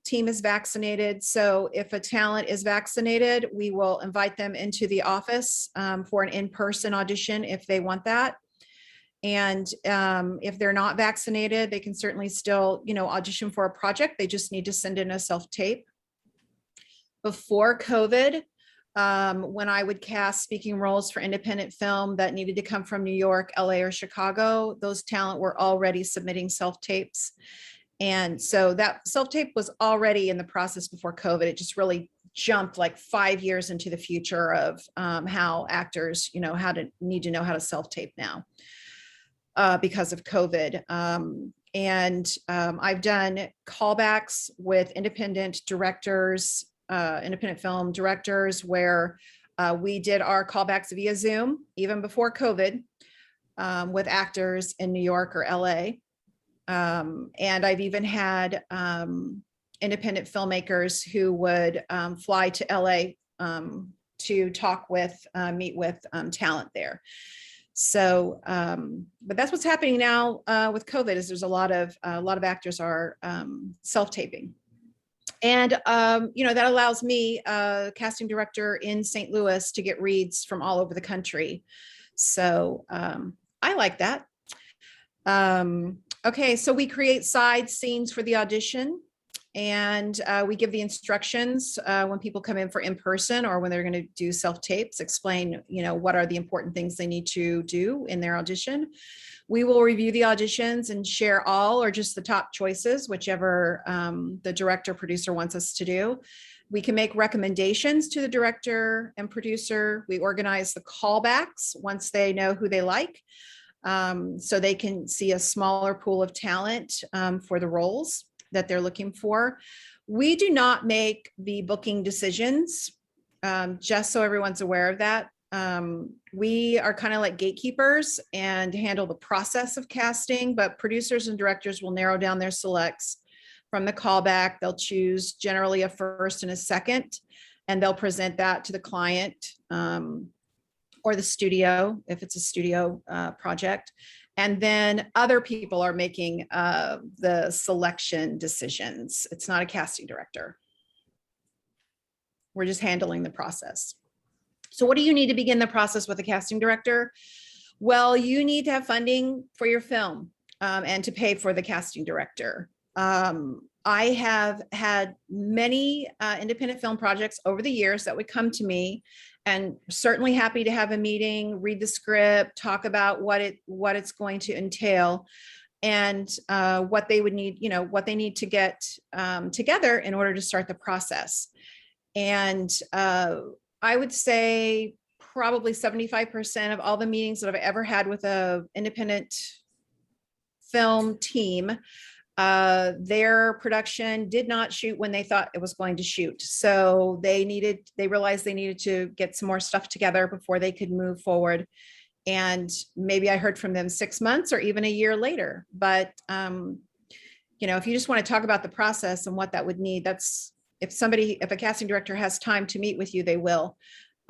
team is vaccinated. So if a talent is vaccinated, we will invite them into the office for an in-person audition if they want that. And if they're not vaccinated, they can certainly still, audition for a project. They just need to send in a self-tape. Before COVID, when I would cast speaking roles for independent film that needed to come from New York, LA, or Chicago, those talent were already submitting self-tapes. And so that self-tape was already in the process before COVID. It just really jumped like 5 years into the future of how actors, need to know how to self-tape now because of COVID. I've done callbacks with independent directors, independent film directors, where we did our callbacks via Zoom, even before COVID, with actors in New York or LA. And I've even had independent filmmakers who would fly to LA to meet with talent there. So, but that's what's happening now with COVID, is there's a lot of actors are self-taping. And, that allows me, a casting director in St. Louis, to get reads from all over the country. So I like that. Okay, so we create side scenes for the audition, and we give the instructions when people come in for in-person or when they're going to do self-tapes, explain, what are the important things they need to do in their audition. We will review the auditions and share all or just the top choices, whichever the director producer wants us to do. We can make recommendations to the director and producer. We organize the callbacks once they know who they like, so they can see a smaller pool of talent for the roles that they're looking for. We do not make the booking decisions, just so everyone's aware of that. We are kind of like gatekeepers and handle the process of casting, but producers and directors will narrow down their selects from the callback. They'll choose generally a first and a second, and they'll present that to the client or the studio if it's a studio project. And then other people are making the selection decisions. It's not a casting director. We're just handling the process. So what do you need to begin the process with a casting director? Well, you need to have funding for your film and to pay for the casting director. I have had many independent film projects over the years that would come to me, and certainly happy to have a meeting, read the script, talk about what it's going to entail, and what they would need, what they need to get together in order to start the process. And I would say probably 75% of all the meetings that I've ever had with an independent film team, their production did not shoot when they thought it was going to shoot. So they realized they needed to get some more stuff together before they could move forward. And maybe I heard from them 6 months or even a year later. But, if you just want to talk about the process and what that would need, that's, if a casting director has time to meet with you, they will.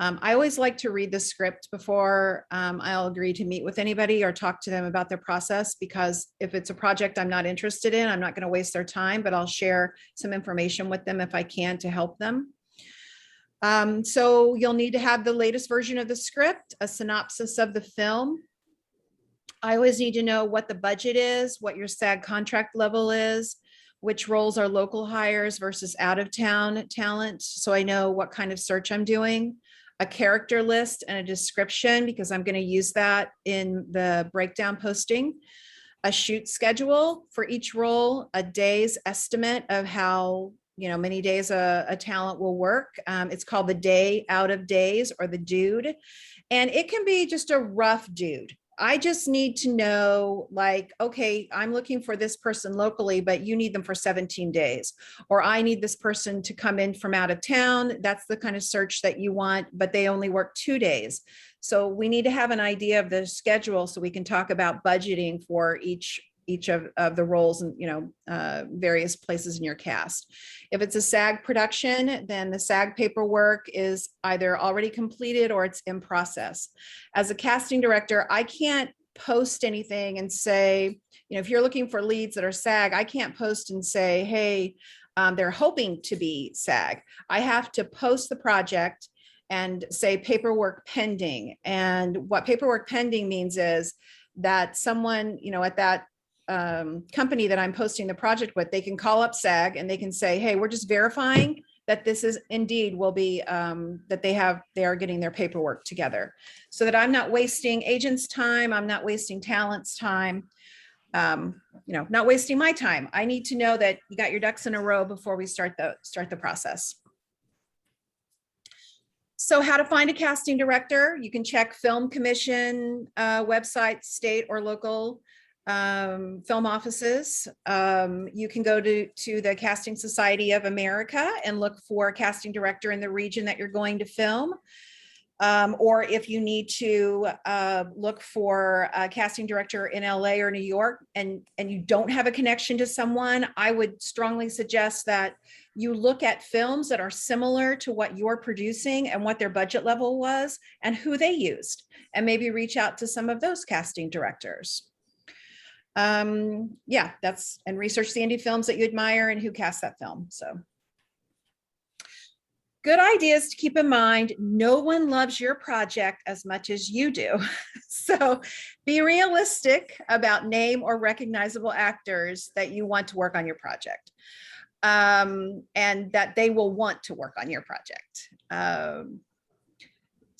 I always like to read the script before I'll agree to meet with anybody or talk to them about their process, because if it's a project I'm not interested in, I'm not going to waste their time, but I'll share some information with them if I can to help them. So you'll need to have the latest version of the script, a synopsis of the film. I always need to know what the budget is, what your SAG contract level is, which roles are local hires versus out of town talent. So I know what kind of search I'm doing, a character list and a description, because I'm going to use that in the breakdown posting, a shoot schedule for each role, a day's estimate of how many days a talent will work. It's called the day out of days, or the dude. And it can be just a rough dude. I just need to know, like, okay, I'm looking for this person locally, but you need them for 17 days. Or I need this person to come in from out of town. That's the kind of search that you want, but they only work 2 days. So we need to have an idea of the schedule so we can talk about budgeting for each of the roles and various places in your cast. If it's a SAG production, then the SAG paperwork is either already completed or it's in process. As a casting director, I can't post anything and say, if you're looking for leads that are SAG, I can't post and say, hey, they're hoping to be SAG. I have to post the project and say paperwork pending. And what paperwork pending means is that someone, at that company that I'm posting the project with, they can call up SAG and they can say, hey, we're just verifying that this is indeed will be that they are getting their paperwork together, so that I'm not wasting agents' time, I'm not wasting talent's time, not wasting my time. I need to know that you got your ducks in a row before we start the process. So how to find a casting director? You can check Film Commission website, state or local film offices. You can go to the Casting Society of America and look for a casting director in the region that you're going to film. Or if you need to look for a casting director in LA or New York and you don't have a connection to someone, I would strongly suggest that you look at films that are similar to what you're producing and what their budget level was and who they used, and maybe reach out to some of those casting directors. And research the indie films that you admire and who cast that film. So good ideas to keep in mind. No one loves your project as much as you do. So be realistic about name or recognizable actors that you want to work on your project, and that they will want to work on your project.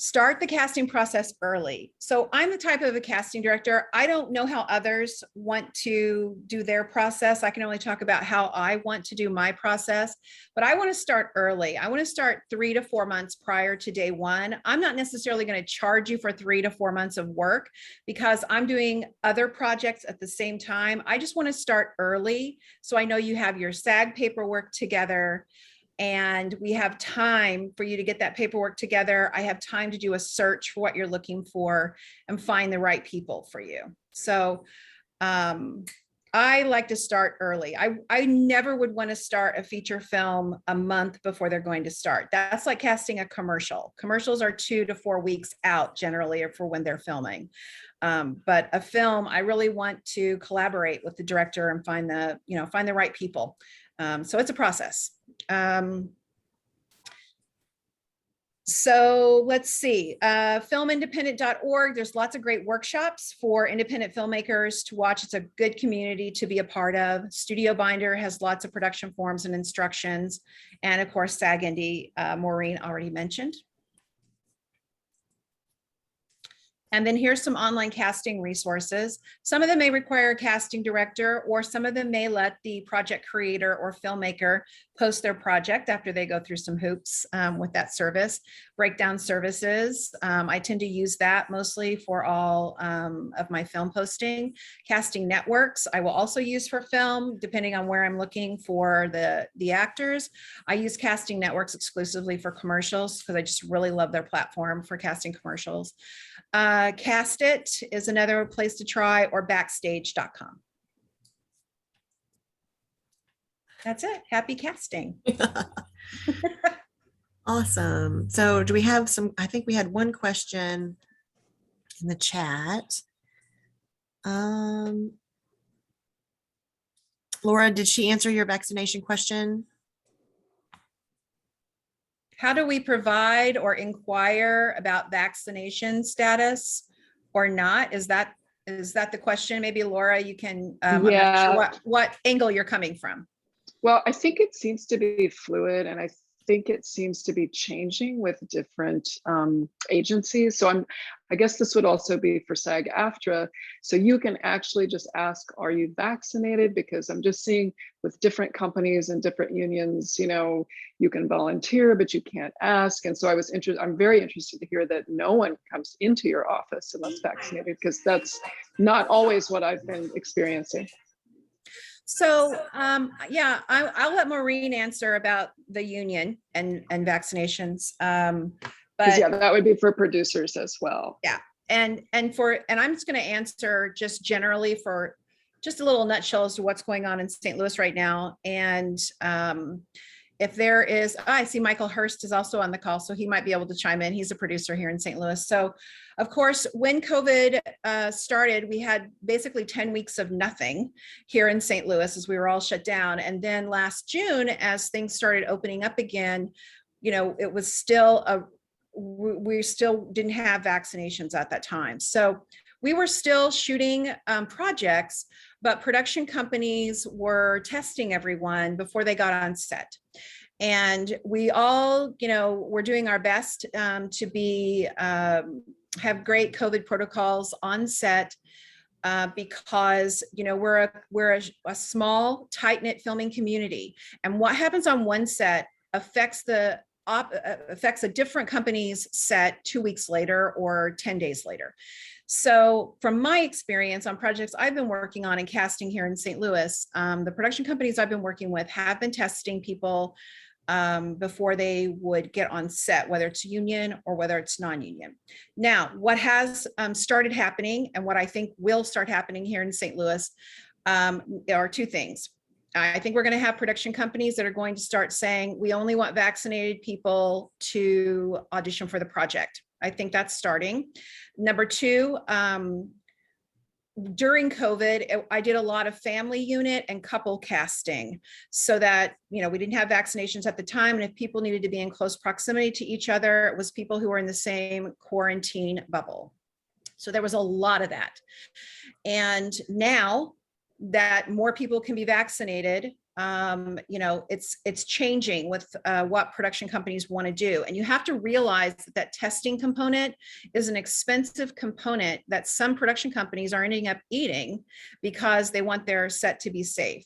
Start the casting process early. So I'm the type of a casting director. I don't know how others want to do their process. I can only talk about how I want to do my process, but I want to start early. I want to start 3 to 4 months prior to day one. I'm not necessarily going to charge you for 3 to 4 months of work because I'm doing other projects at the same time. I just want to start early, so I know you have your SAG paperwork together, and we have time for you to get that paperwork together. I have time to do a search for what you're looking for and find the right people for you. So I like to start early. I never would want to start a feature film a month before they're going to start. That's like casting a commercial. Commercials are 2 to 4 weeks out generally for when they're filming. But a film, I really want to collaborate with the director and find the right people. So it's a process. So let's see, filmindependent.org. There's lots of great workshops for independent filmmakers to watch. It's a good community to be a part of. Studio Binder has lots of production forms and instructions. And of course, SAG Indie, Maureen already mentioned. And then here's some online casting resources. Some of them may require a casting director, or some of them may let the project creator or filmmaker post their project after they go through some hoops with that service. Breakdown services, I tend to use that mostly for all of my film posting. Casting networks, I will also use for film, depending on where I'm looking for the actors. I use casting networks exclusively for commercials because I just really love their platform for casting commercials. Cast It is another place to try, or backstage.com. That's it. Happy casting. Awesome. So do we have some, I think we had one question in the chat. Laura, did she answer your vaccination question? How do we provide or inquire about vaccination status or not? Is that the question? Maybe Laura, you can, I'm not sure what angle you're coming from. Well, I think it seems to be fluid, and I think it seems to be changing with different agencies. So I guess this would also be for SAG-AFTRA. So you can actually just ask, are you vaccinated? Because I'm just seeing with different companies and different unions, you know, you can volunteer, but you can't ask. And so I'm very interested to hear that no one comes into your office unless vaccinated, because that's not always what I've been experiencing. So, yeah, I'll let Maureen answer about the union and vaccinations. But Yeah, that would be for producers as well. yeah, and I'm just going to answer just generally for just a little nutshell as to what's going on in St. Louis right now. And if there is, I see Michael Hurst is also on the call, so he might be able to chime in. He's a producer here in St. Louis. So of course, when COVID started, we had basically 10 weeks of nothing here in St. Louis as we were all shut down. And then last June, as things started opening up again, you know, it was still we still didn't have vaccinations at that time. So we were still shooting projects, but production companies were testing everyone before they got on set. And we all, you know, we're doing our best to be, have great COVID protocols on set because, you know, we're a small, tight-knit filming community. And what happens on one set affects a different company's set 2 weeks later or 10 days later. So from my experience on projects I've been working on and casting here in St. Louis, the production companies I've been working with have been testing people before they would get on set, whether it's union or whether it's non-union. Now, what has started happening and what I think will start happening here in St. Louis, there are two things. I think we're going to have production companies that are going to start saying, we only want vaccinated people to audition for the project. I think that's starting. Number two, during COVID, I did a lot of family unit and couple casting so that, you know, we didn't have vaccinations at the time. And if people needed to be in close proximity to each other, it was people who were in the same quarantine bubble. So there was a lot of that. And now that more people can be vaccinated, you know, it's changing with what production companies want to do. And you have to realize that testing component is an expensive component that some production companies are ending up eating because they want their set to be safe.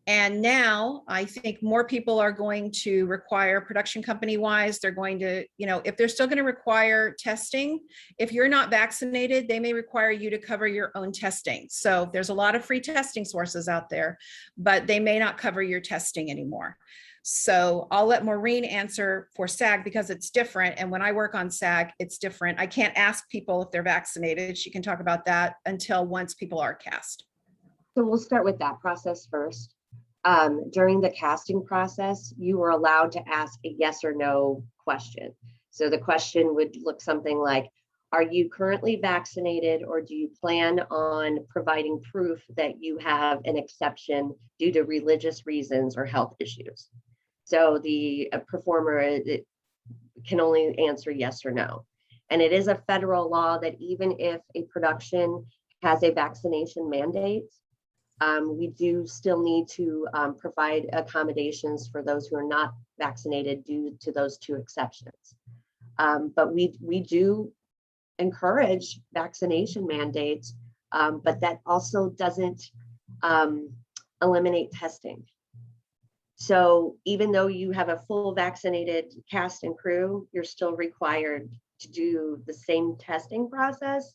And now I think more people are going to require, production company wise, they're going to, you know, if they're still going to require testing, if you're not vaccinated, they may require you to cover your own testing. So there's a lot of free testing sources out there, but they may not cover your testing anymore. So I'll let Maureen answer for SAG because it's different. And when I work on SAG, it's different. I can't ask people if they're vaccinated. She can talk about that until once people are cast. So we'll start with that process first. During the casting process, you were allowed to ask a yes or no question. So the question would look something like, are you currently vaccinated, or do you plan on providing proof that you have an exception due to religious reasons or health issues? So the performer can only answer yes or no. And it is a federal law that even if a production has a vaccination mandate, we do still need to provide accommodations for those who are not vaccinated due to those two exceptions. But we do encourage vaccination mandates, but that also doesn't eliminate testing. So even though you have a full vaccinated cast and crew, you're still required to do the same testing process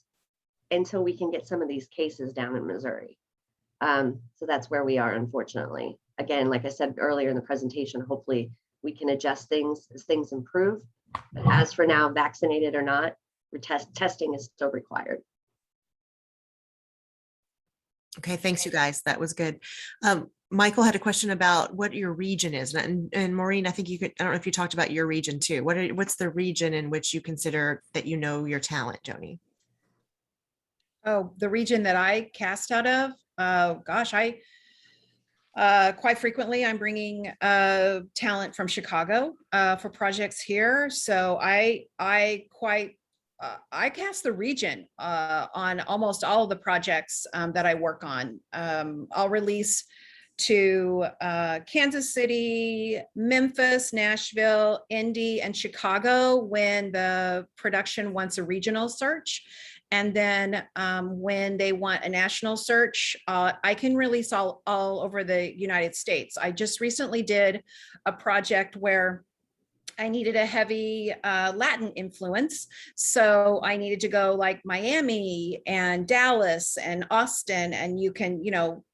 until we can get some of these cases down in Missouri. So that's where we are, unfortunately. Again, like I said earlier in the presentation, hopefully we can adjust things as things improve. But as for now, vaccinated or not, testing is still required. Okay, thanks you guys. That was good. Michael had a question about what your region is. And Maureen, I think you could, I don't know if you talked about your region too. What's the region in which you consider that you know your talent, Joni? Oh, the region that I cast out of? Gosh, quite frequently I'm bringing talent from Chicago for projects here. So I cast the region on almost all of the projects that I work on. I'll release to Kansas City, Memphis, Nashville, Indy, and Chicago when the production wants a regional search. And then when they want a national search, I can release all over the United States. I just recently did a project where I needed a heavy Latin influence. So I needed to go like Miami and Dallas and Austin. And you can,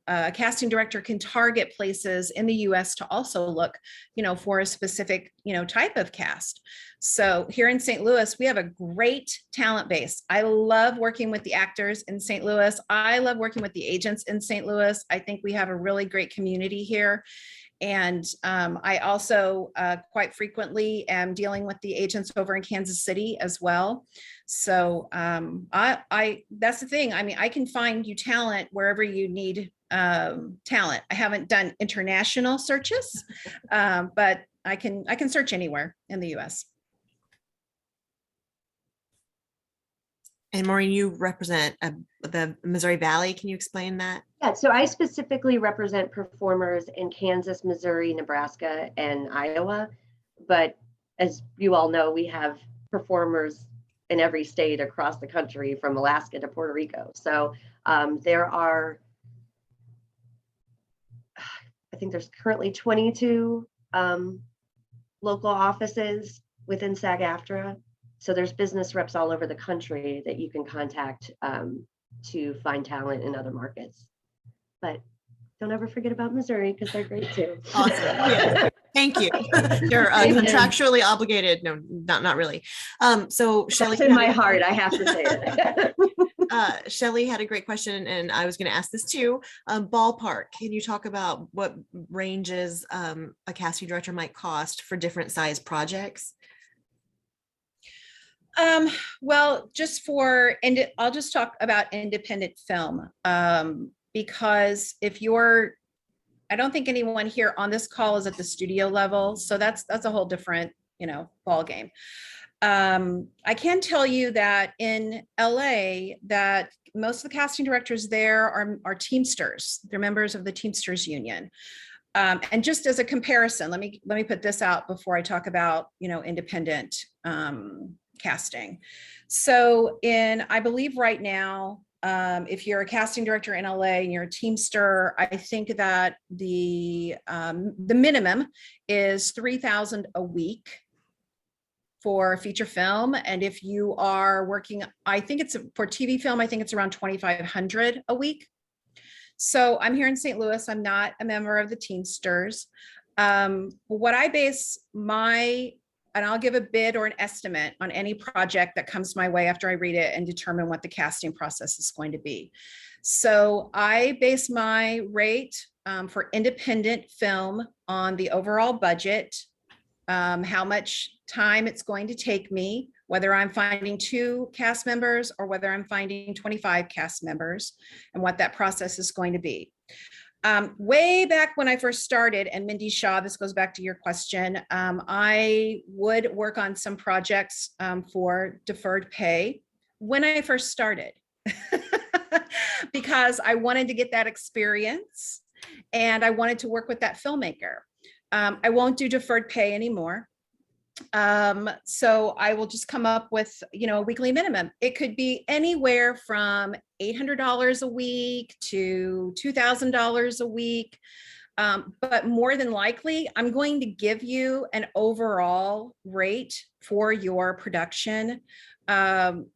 a casting director can target places in the US to also look, for a specific, type of cast. So here in St. Louis, we have a great talent base. I love working with the actors in St. Louis. I love working with the agents in St. Louis. I think we have a really great community here. And I also quite frequently am dealing with the agents over in Kansas City as well. So that's the thing. I mean, I can find you talent wherever you need talent. I haven't done international searches, but I can search anywhere in the US. And Maureen, you represent the Missouri Valley. Can you explain that? Yeah, so I specifically represent performers in Kansas, Missouri, Nebraska, and Iowa. But as you all know, we have performers in every state across the country, from Alaska to Puerto Rico. So there are, I think there's currently 22 local offices within SAG-AFTRA. So there's business reps all over the country that you can contact to find talent in other markets. But don't ever forget about Missouri, because they're great too. Awesome. Yeah. Thank you. You're contractually obligated. No, not really. So Shelley, that's in my heart. I have to say it. Shelley had a great question, and I was going to ask this too. Ballpark, can you talk about what ranges a casting director might cost for different size projects? Well, I'll just talk about independent film, because I don't think anyone here on this call is at the studio level. So that's a whole different, ball game. I can tell you that in LA, that most of the casting directors there are Teamsters. They're members of the Teamsters Union. And just as a comparison, let me put this out before I talk about, independent casting. So I believe right now, if you're a casting director in LA and you're a Teamster, I think that the minimum is $3,000 a week for feature film. And if you are working, I think it's for TV film, I think it's around $2,500 a week. So I'm here in St. Louis. I'm not a member of the Teamsters. What I base and I'll give a bid or an estimate on any project that comes my way after I read it and determine what the casting process is going to be. So I base my rate for independent film on the overall budget, how much time it's going to take me, whether I'm finding 2 cast members or whether I'm finding 25 cast members, and what that process is going to be. Way back when I first started, and Mindy Shaw, this goes back to your question, I would work on some projects for deferred pay when I first started, because I wanted to get that experience and I wanted to work with that filmmaker. I won't do deferred pay anymore. So I will just come up with, a weekly minimum. It could be anywhere from $800 a week to $2,000 a week. But more than likely, I'm going to give you an overall rate for your production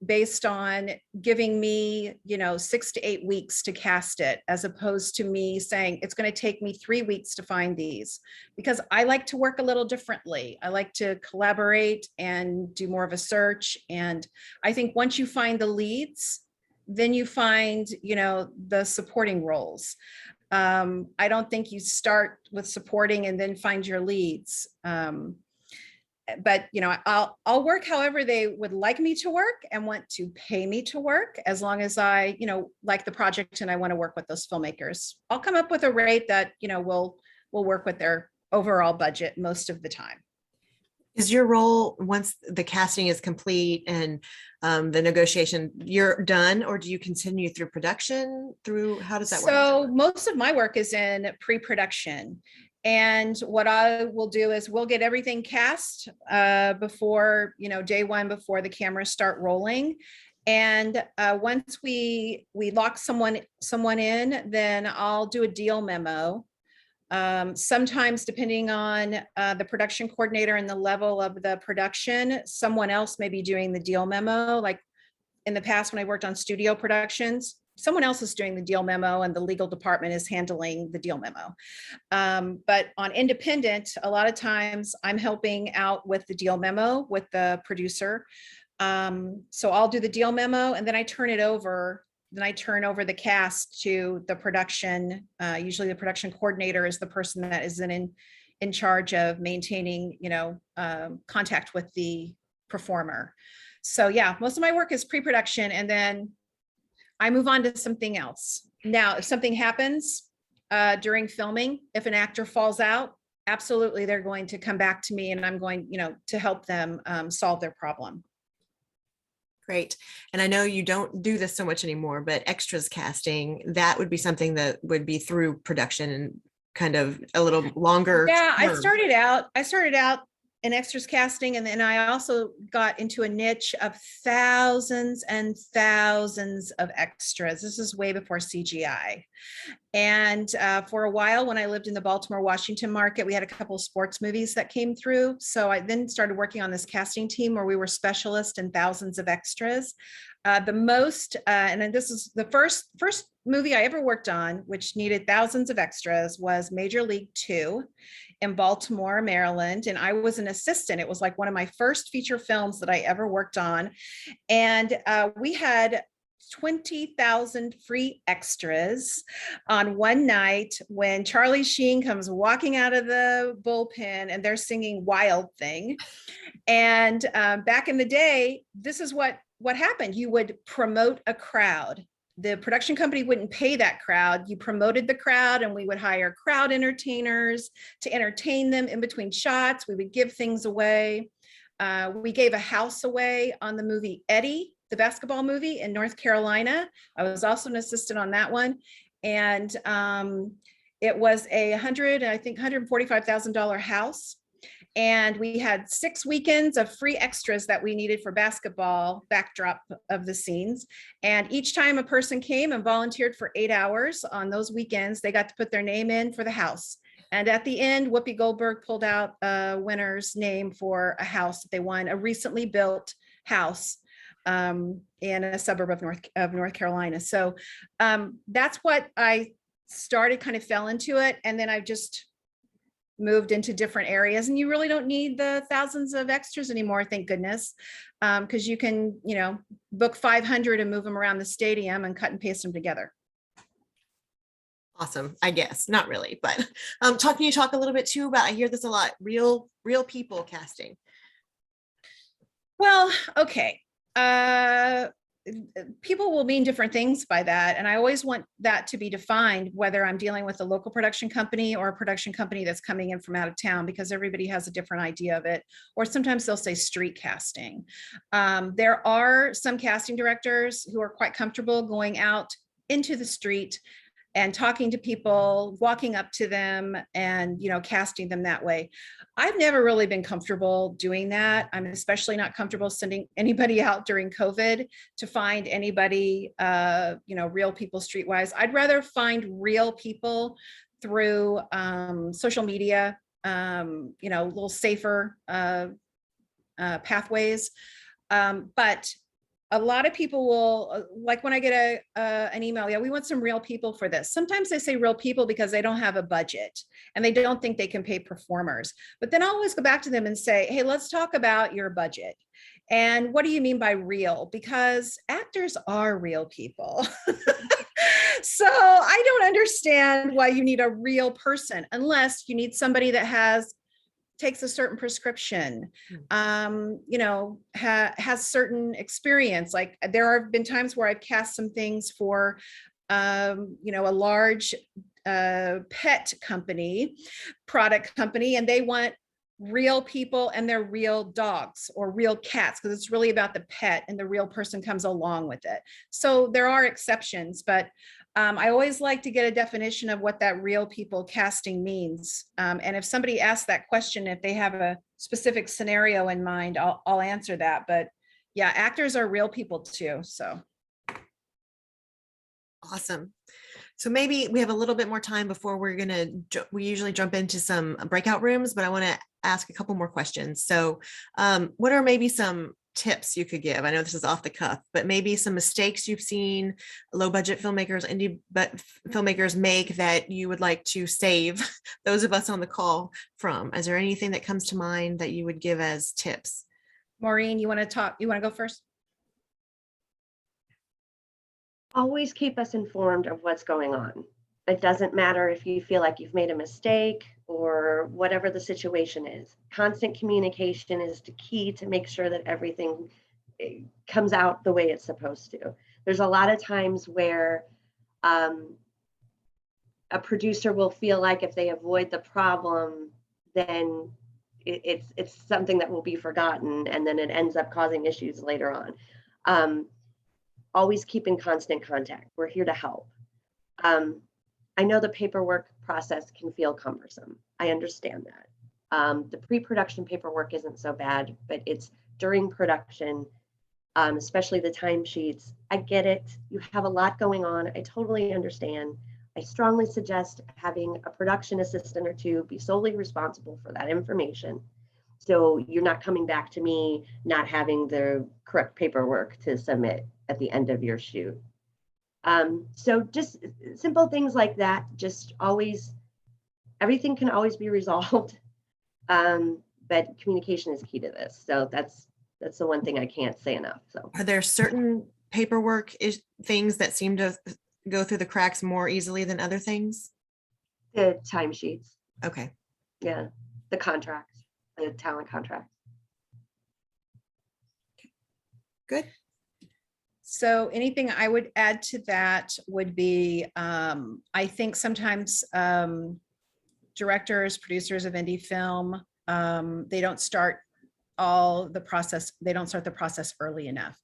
based on giving me, 6 to 8 weeks to cast it, as opposed to me saying it's going to take me 3 weeks to find these, because I like to work a little differently. I like to collaborate and do more of a search. And I think once you find the leads, then you find, the supporting roles. I don't think you start with supporting and then find your leads. But I'll work however they would like me to work and want to pay me to work, as long as I like the project and I want to work with those filmmakers. I'll come up with a rate that will work with their overall budget most of the time. Is your role, once the casting is complete and the negotiation, you're done, or do you continue through production? How does that work? So most of my work is in pre-production. And what I will do is we'll get everything cast before, day one, before the cameras start rolling. And once we lock someone in, then I'll do a deal memo. Sometimes, depending on the production coordinator and the level of the production, someone else may be doing the deal memo. Like in the past, when I worked on studio productions, someone else is doing the deal memo and the legal department is handling the deal memo. But on independent, a lot of times I'm helping out with the deal memo with the producer. So I'll do the deal memo and then I turn it over. Then I turn over the cast to the production. Usually the production coordinator is the person that is in charge of maintaining, contact with the performer. So yeah, most of my work is pre-production and then I move on to something else. Now, if something happens during filming, if an actor falls out, absolutely, they're going to come back to me and I'm going, to help them solve their problem. Great. And I know you don't do this so much anymore, but extras casting, that would be something that would be through production and kind of a little longer. Yeah, I term. started out in extras casting, and then I also got into a niche of thousands and thousands of extras. This is way before CGI. And for a while, when I lived in the Baltimore, Washington market, we had a couple of sports movies that came through. So I then started working on this casting team where we were specialists in thousands of extras. The most, and then this is the first movie I ever worked on, which needed thousands of extras, was Major League 2 in Baltimore, Maryland. And I was an assistant. It was like one of my first feature films that I ever worked on. And we had 20,000 free extras on one night when Charlie Sheen comes walking out of the bullpen and they're singing Wild Thing. And back in the day, this is what happened. You would promote a crowd. The production company wouldn't pay that crowd. You promoted the crowd and we would hire crowd entertainers to entertain them in between shots. We would give things away. We gave a house away on the movie Eddie, the basketball movie in North Carolina. I was also an assistant on that one. And it was $145,000 house. And we had 6 weekends of free extras that we needed for basketball backdrop of the scenes. And each time a person came and volunteered for 8 hours on those weekends, they got to put their name in for the house. And at the end, Whoopi Goldberg pulled out a winner's name for a house that they won, a recently built house in a suburb of North Carolina. So that's what I started, kind of fell into it. And then I've just moved into different areas, and you really don't need the thousands of extras anymore, thank goodness, because you can, book 500 and move them around the stadium and cut and paste them together. Awesome, I guess, not really, but can you talk a little bit too about, I hear this a lot, real people casting. Well, okay. People will mean different things by that. And I always want that to be defined, whether I'm dealing with a local production company or a production company that's coming in from out of town, because everybody has a different idea of it. Or sometimes they'll say street casting. There are some casting directors who are quite comfortable going out into the street and talking to people, walking up to them and, casting them that way. I've never really been comfortable doing that. I'm especially not comfortable sending anybody out during COVID to find anybody, real people streetwise. I'd rather find real people through social media, little safer pathways. But a lot of people will, like when I get an email, yeah, we want some real people for this. Sometimes they say real people because they don't have a budget and they don't think they can pay performers. But then I always go back to them and say, hey, let's talk about your budget. And what do you mean by real? Because actors are real people. So I don't understand why you need a real person unless you need somebody that takes a certain prescription, has certain experience. Like there have been times where I've cast some things for, a large pet company, product company, and they want real people and they're real dogs or real cats, because it's really about the pet and the real person comes along with it. So there are exceptions, but I always like to get a definition of what that real people casting means. And if somebody asks that question, if they have a specific scenario in mind, I'll answer that. But yeah, actors are real people too. So. Awesome. So maybe we have a little bit more time before we usually jump into some breakout rooms, but I want to ask a couple more questions. So what are maybe some tips you could give? I know this is off the cuff, but maybe some mistakes you've seen low budget filmmakers, indie filmmakers make that you would like to save those of us on the call from. Is there anything that comes to mind that you would give as tips? Maureen, you want to go first? Always keep us informed of what's going on. It doesn't matter if you feel like you've made a mistake or whatever the situation is. Constant communication is the key to make sure that everything comes out the way it's supposed to. There's a lot of times where a producer will feel like if they avoid the problem, then it's something that will be forgotten, and then it ends up causing issues later on. Always keep in constant contact. We're here to help. I know the paperwork process can feel cumbersome. I understand that. The pre-production paperwork isn't so bad, but it's during production, especially the timesheets. I get it. You have a lot going on. I totally understand. I strongly suggest having a production assistant or two be solely responsible for that information. So you're not coming back to me not having the correct paperwork to submit at the end of your shoot. So just simple things like that, just always, everything can always be resolved, but communication is key to this. So that's the one thing I can't say enough. So are there certain paperwork things that seem to go through the cracks more easily than other things? the timesheets, Okay. yeah, the contracts, the talent contracts. Good. So anything I would add to that would be, I think sometimes directors, producers of indie film, they don't start the process early enough.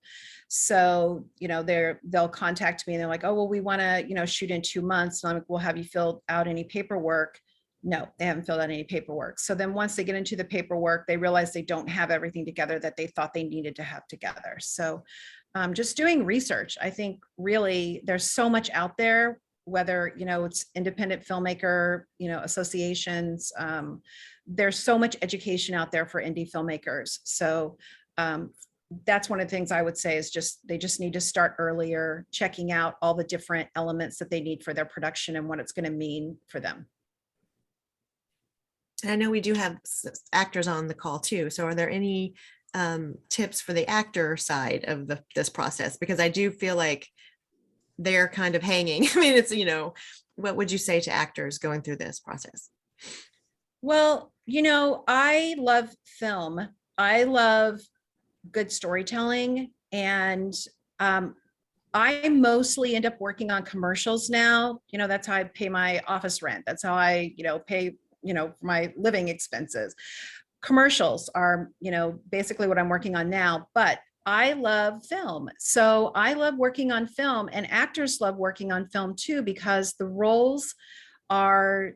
So, they'll contact me and they're like, oh, well, we want to, shoot in 2 months. And I'm like, well, have you filled out any paperwork? No, they haven't filled out any paperwork. So then once they get into the paperwork, they realize they don't have everything together that they thought they needed to have together. So just doing research. I think really there's so much out there, whether, it's independent filmmaker, associations. There's so much education out there for indie filmmakers. So that's one of the things I would say is they just need to start earlier, checking out all the different elements that they need for their production and what it's going to mean for them. I know we do have actors on the call too. So are there any tips for the actor side of this process? Because I do feel like they're kind of hanging. I mean, it's, what would you say to actors going through this process? Well, I love film. I love good storytelling. And I mostly end up working on commercials now. That's how I pay my office rent. That's how I, pay, for my living expenses. Commercials are, basically what I'm working on now, but I love film. So I love working on film, and actors love working on film too, because the roles are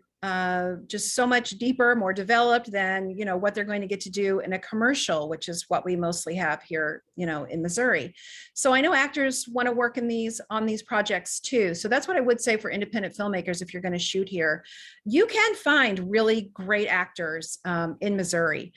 just so much deeper, more developed than, what they're going to get to do in a commercial, which is what we mostly have here, in Missouri. So I know actors want to work on these projects too. So that's what I would say for independent filmmakers. If you're going to shoot here, you can find really great actors in Missouri.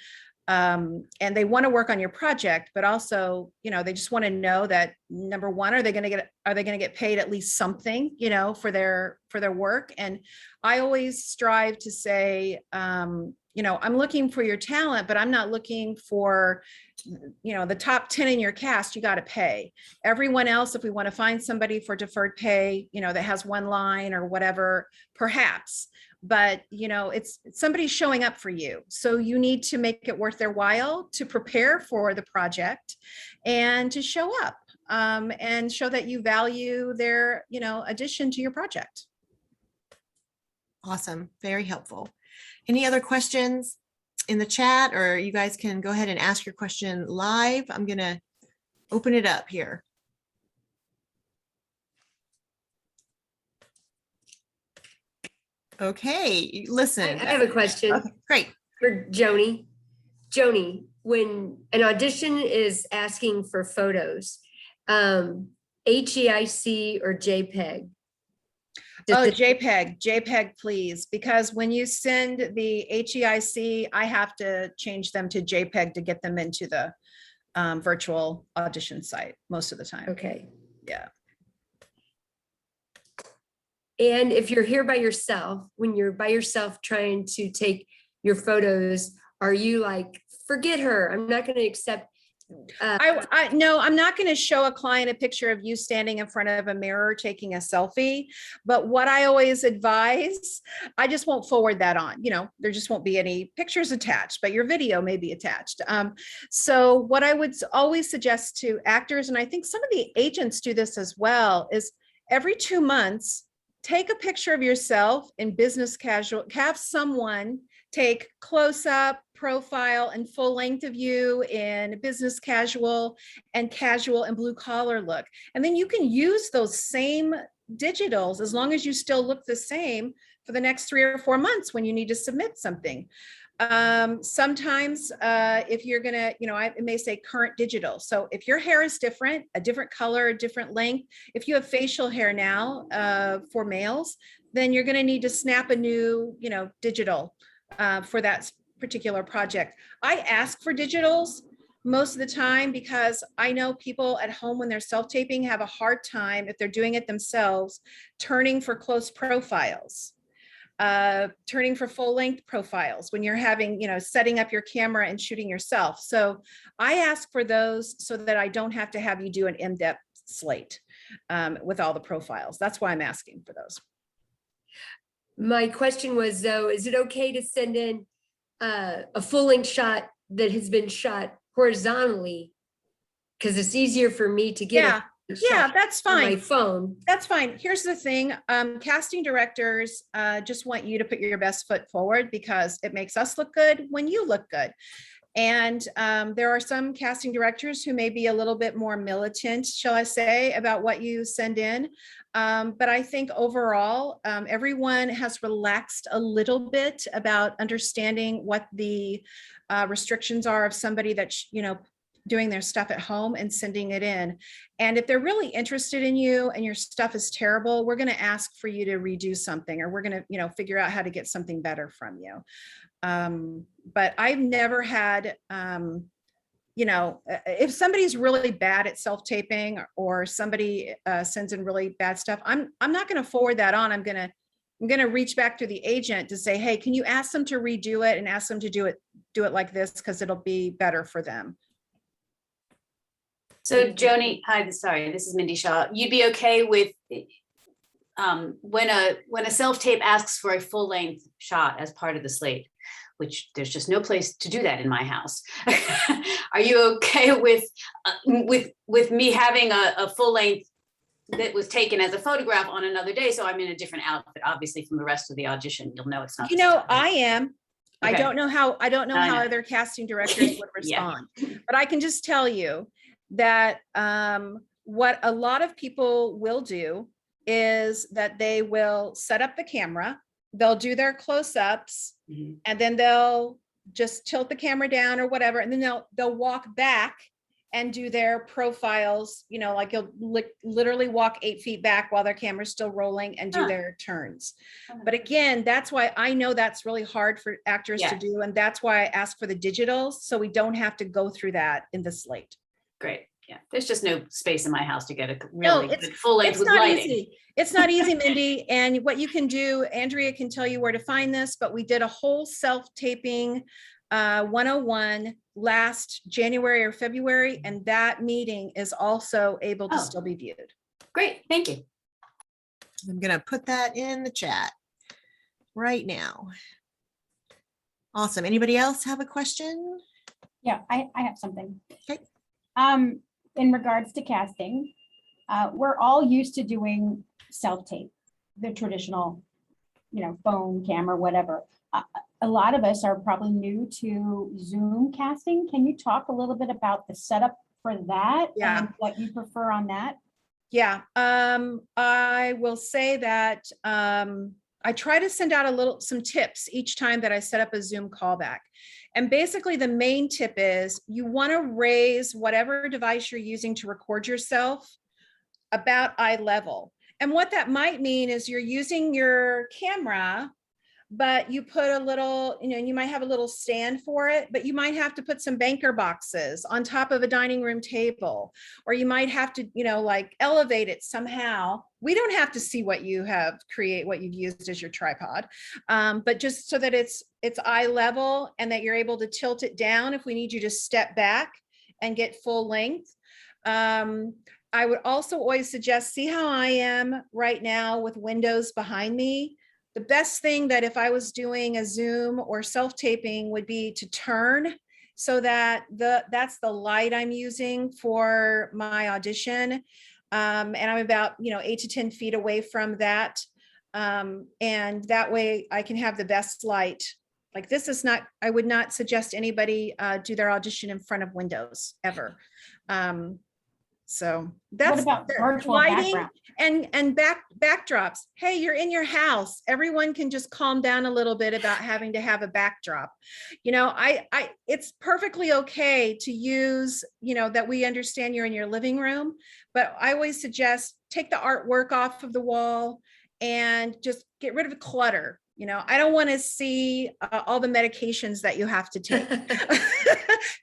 And they want to work on your project, but also, they just want to know that, number one, are they going to get paid at least something, for their work? And I always strive to say, I'm looking for your talent, but I'm not looking for, the top 10 in your cast. You got to pay everyone else. If we want to find somebody for deferred pay, that has one line or whatever, perhaps. But it's somebody showing up for you, so you need to make it worth their while to prepare for the project and to show up and show that you value their addition to your project. Awesome, very helpful. Any other questions? in the chat, or you guys can go ahead and ask your question live. I'm going to open it up here. Okay, listen. I have a question Okay, great. for Joni. Joni, when an audition is asking for photos, HEIC or JPEG? Oh, JPEG, please, because when you send the HEIC, I have to change them to JPEG to get them into the virtual audition site most of the time. Okay. Yeah. And if you're here by yourself, when you're by yourself trying to take your photos, are you like, forget her, I'm not going to accept? No, I'm not going to show a client a picture of you standing in front of a mirror taking a selfie. But what I always advise, I just won't forward that on. You know, there just won't be any pictures attached, but your video may be attached. So what I would always suggest to actors, and I think some of the agents do this as well, is every 2 months, take a picture of yourself in business casual, have someone take close up, profile, and full length of you in business casual and blue collar look. And then you can use those same digitals as long as you still look the same for the next 3 or 4 months when you need to submit something. Sometimes if you're gonna, you know, it may say current digital. So if your hair is different, a different color, a different length, if you have facial hair now for males, then you're gonna need to snap a new, you know, digital for that particular project. I ask for digitals most of the time because I know people at home when they're self-taping have a hard time, if they're doing it themselves, turning for close profiles, turning for full length profiles when you're having, you know, setting up your camera and shooting yourself. So I ask for those so that I don't have to have you do an in-depth slate with all the profiles. That's why I'm asking for those. My question was, though, is it okay to send in a full-length shot that has been shot horizontally? Because it's easier for me to get a shot that's on my fine. phone. That's fine. Here's the thing. Casting directors just want you to put your best foot forward because it makes us look good when you look good. And there are some casting directors who may be a little bit more militant, shall I say, about what you send in. But I think overall, everyone has relaxed a little bit about understanding what the restrictions are of somebody that's, you know, doing their stuff at home and sending it in. And if they're really interested in you and your stuff is terrible, we're going to ask for you to redo something, or we're going to, you know, figure out how to get something better from you. But I've never had, you know, if somebody's really bad at self-taping or somebody sends in really bad stuff, I'm not going to forward that on. I'm going to reach back to the agent to say, hey, can you ask them to redo it and ask them to do it like this, because it'll be better for them. So Joni, hi, sorry, this is Mindy Shaw. You'd be okay with when a self-tape asks for a full-length shot as part of the slate, which there's just no place to do that in my house. Are you okay with me having a full-length that was taken as a photograph on another day? So I'm in a different outfit, obviously, from the rest of the audition. You'll know it's not. You know, I am. Okay. I don't know how other casting directors would respond, but I can just tell you that what a lot of people will do is that they will set up the camera, they'll do their close-ups, and then they'll just tilt the camera down or whatever, and then they'll walk back and do their profiles, you know, like you'll literally walk 8 feet back while their camera's still rolling and do their turns. But again, that's why I know that's really hard for actors to do, and that's why I ask for the digitals, so we don't have to go through that in the slate. Great. Yeah, there's just no space in my house to get a really good full length it's with not lighting. easy. It's not easy, Mindy. And what you can do, Andrea can tell you where to find this, but we did a whole self-taping 101 last January or February, and that meeting is also able to still be viewed. Great, thank you. I'm going to put that in the chat right now. Awesome. Anybody else have a question? Yeah, I have something. Okay. In regards to casting, we're all used to doing self-tape, the traditional, you know, phone, camera, whatever. a lot of us are probably new to Zoom casting. Can you talk a little bit about the setup for that? Yeah. And what you prefer on that? Yeah, I will say that I try to send out some tips each time that I set up a Zoom callback. And basically the main tip is you want to raise whatever device you're using to record yourself about eye level. And what that might mean is you're using your camera, but you put a little, you might have a little stand for it, but you might have to put some banker boxes on top of a dining room table, or you might have to, like elevate it somehow. We don't have to see what you have what you've used as your tripod, but just so that it's eye level and that you're able to tilt it down if we need you to step back and get full length. I would also always suggest, see how I am right now with windows behind me. The best thing that if I was doing a Zoom or self-taping would be to turn so that that's the light I'm using for my audition. And I'm about, 8 to 10 feet away from that. And that way I can have the best light. Like this is not, I would not suggest anybody do their audition in front of windows ever. So that's What about virtual lighting background? and backdrops. Hey, you're in your house. Everyone can just calm down a little bit about having to have a backdrop. It's perfectly okay to use, that we understand you're in your living room, but I always suggest take the artwork off of the wall and just get rid of the clutter. I don't want to see all the medications that you have to take.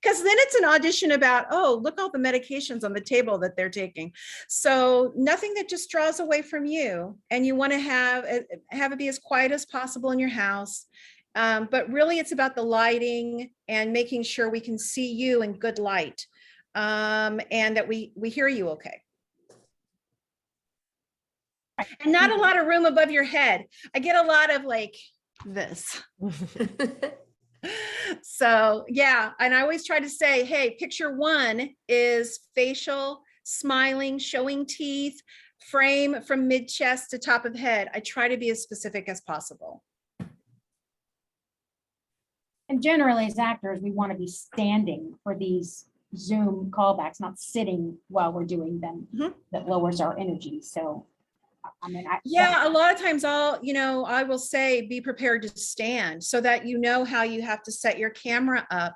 Because then it's an audition about, oh, look all the medications on the table that they're taking. So nothing that just draws away from you. And you want to have it be as quiet as possible in your house. But really it's about the lighting and making sure we can see you in good light, and that we hear you okay. And not a lot of room above your head. I get a lot of like this. So yeah, and I always try to say, hey, picture one is facial, smiling, showing teeth, frame from mid chest to top of head. I try to be as specific as possible. And generally as actors, we want to be standing for these Zoom callbacks, not sitting while we're doing them. Mhm. That lowers our energy. So Yeah, a lot of times I will say, be prepared to stand so that you know how you have to set your camera up.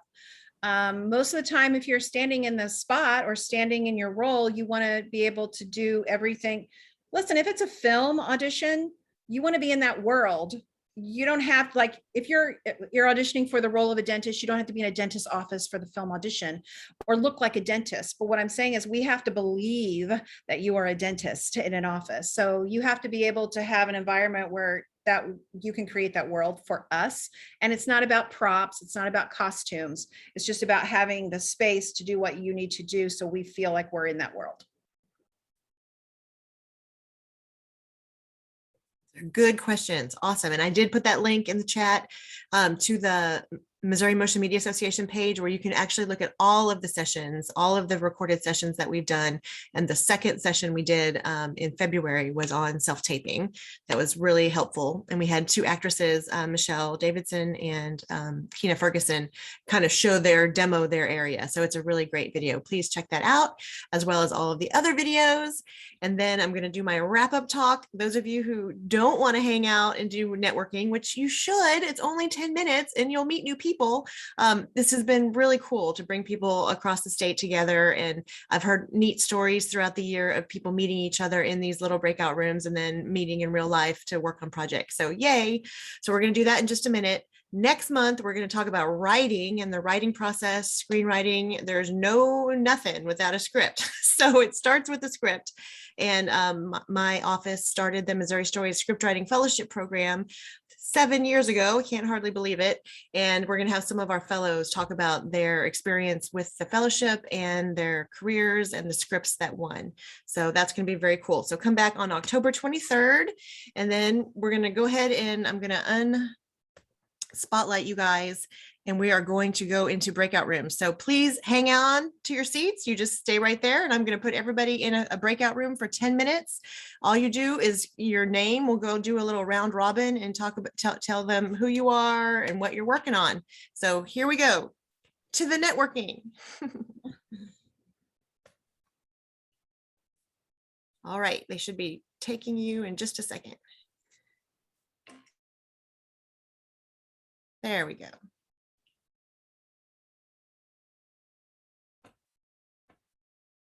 Most of the time, if you're standing in the spot or standing in your role, you want to be able to do everything. Listen, if it's a film audition, you want to be in that world. You don't have, like, if you're auditioning for the role of a dentist, you don't have to be in a dentist's office for the film audition or look like a dentist. But what I'm saying is we have to believe that you are a dentist in an office. So you have to be able to have an environment where that you can create that world for us. And it's not about props. It's not about costumes. It's just about having the space to do what you need to do so we feel like we're in that world. Good questions. Awesome. And I did put that link in the chat to the Missouri Motion Media Association page where you can actually look at all of the sessions, all of the recorded sessions that we've done. And the second session we did in February was on self-taping. That was really helpful. And we had two actresses, Michelle Davidson and Kina Ferguson, kind of demo their area. So it's a really great video. Please check that out, as well as all of the other videos. And then I'm going to do my wrap-up talk. Those of you who don't want to hang out and do networking, which you should, it's only 10 minutes and you'll meet new people. This has been really cool to bring people across the state together. And I've heard neat stories throughout the year of people meeting each other in these little breakout rooms and then meeting in real life to work on projects. So yay. So we're going to do that in just a minute. Next month, we're going to talk about writing and the writing process, screenwriting. There's nothing without a script. So it starts with the script. And my office started the Missouri Stories Scriptwriting Fellowship Program 7 years ago. Can't hardly believe it. And we're going to have some of our fellows talk about their experience with the fellowship and their careers and the scripts that won. So that's going to be very cool. So come back on October 23rd. And then we're going to go ahead and I'm going to spotlight you guys, and we are going to go into breakout rooms. So please hang on to your seats. You just stay right there, and I'm going to put everybody in a breakout room for 10 minutes. All you do is your name. We'll go do a little round robin and talk about, tell them who you are and what you're working on. So here we go to the networking. All right, they should be taking you in just a second. There we go.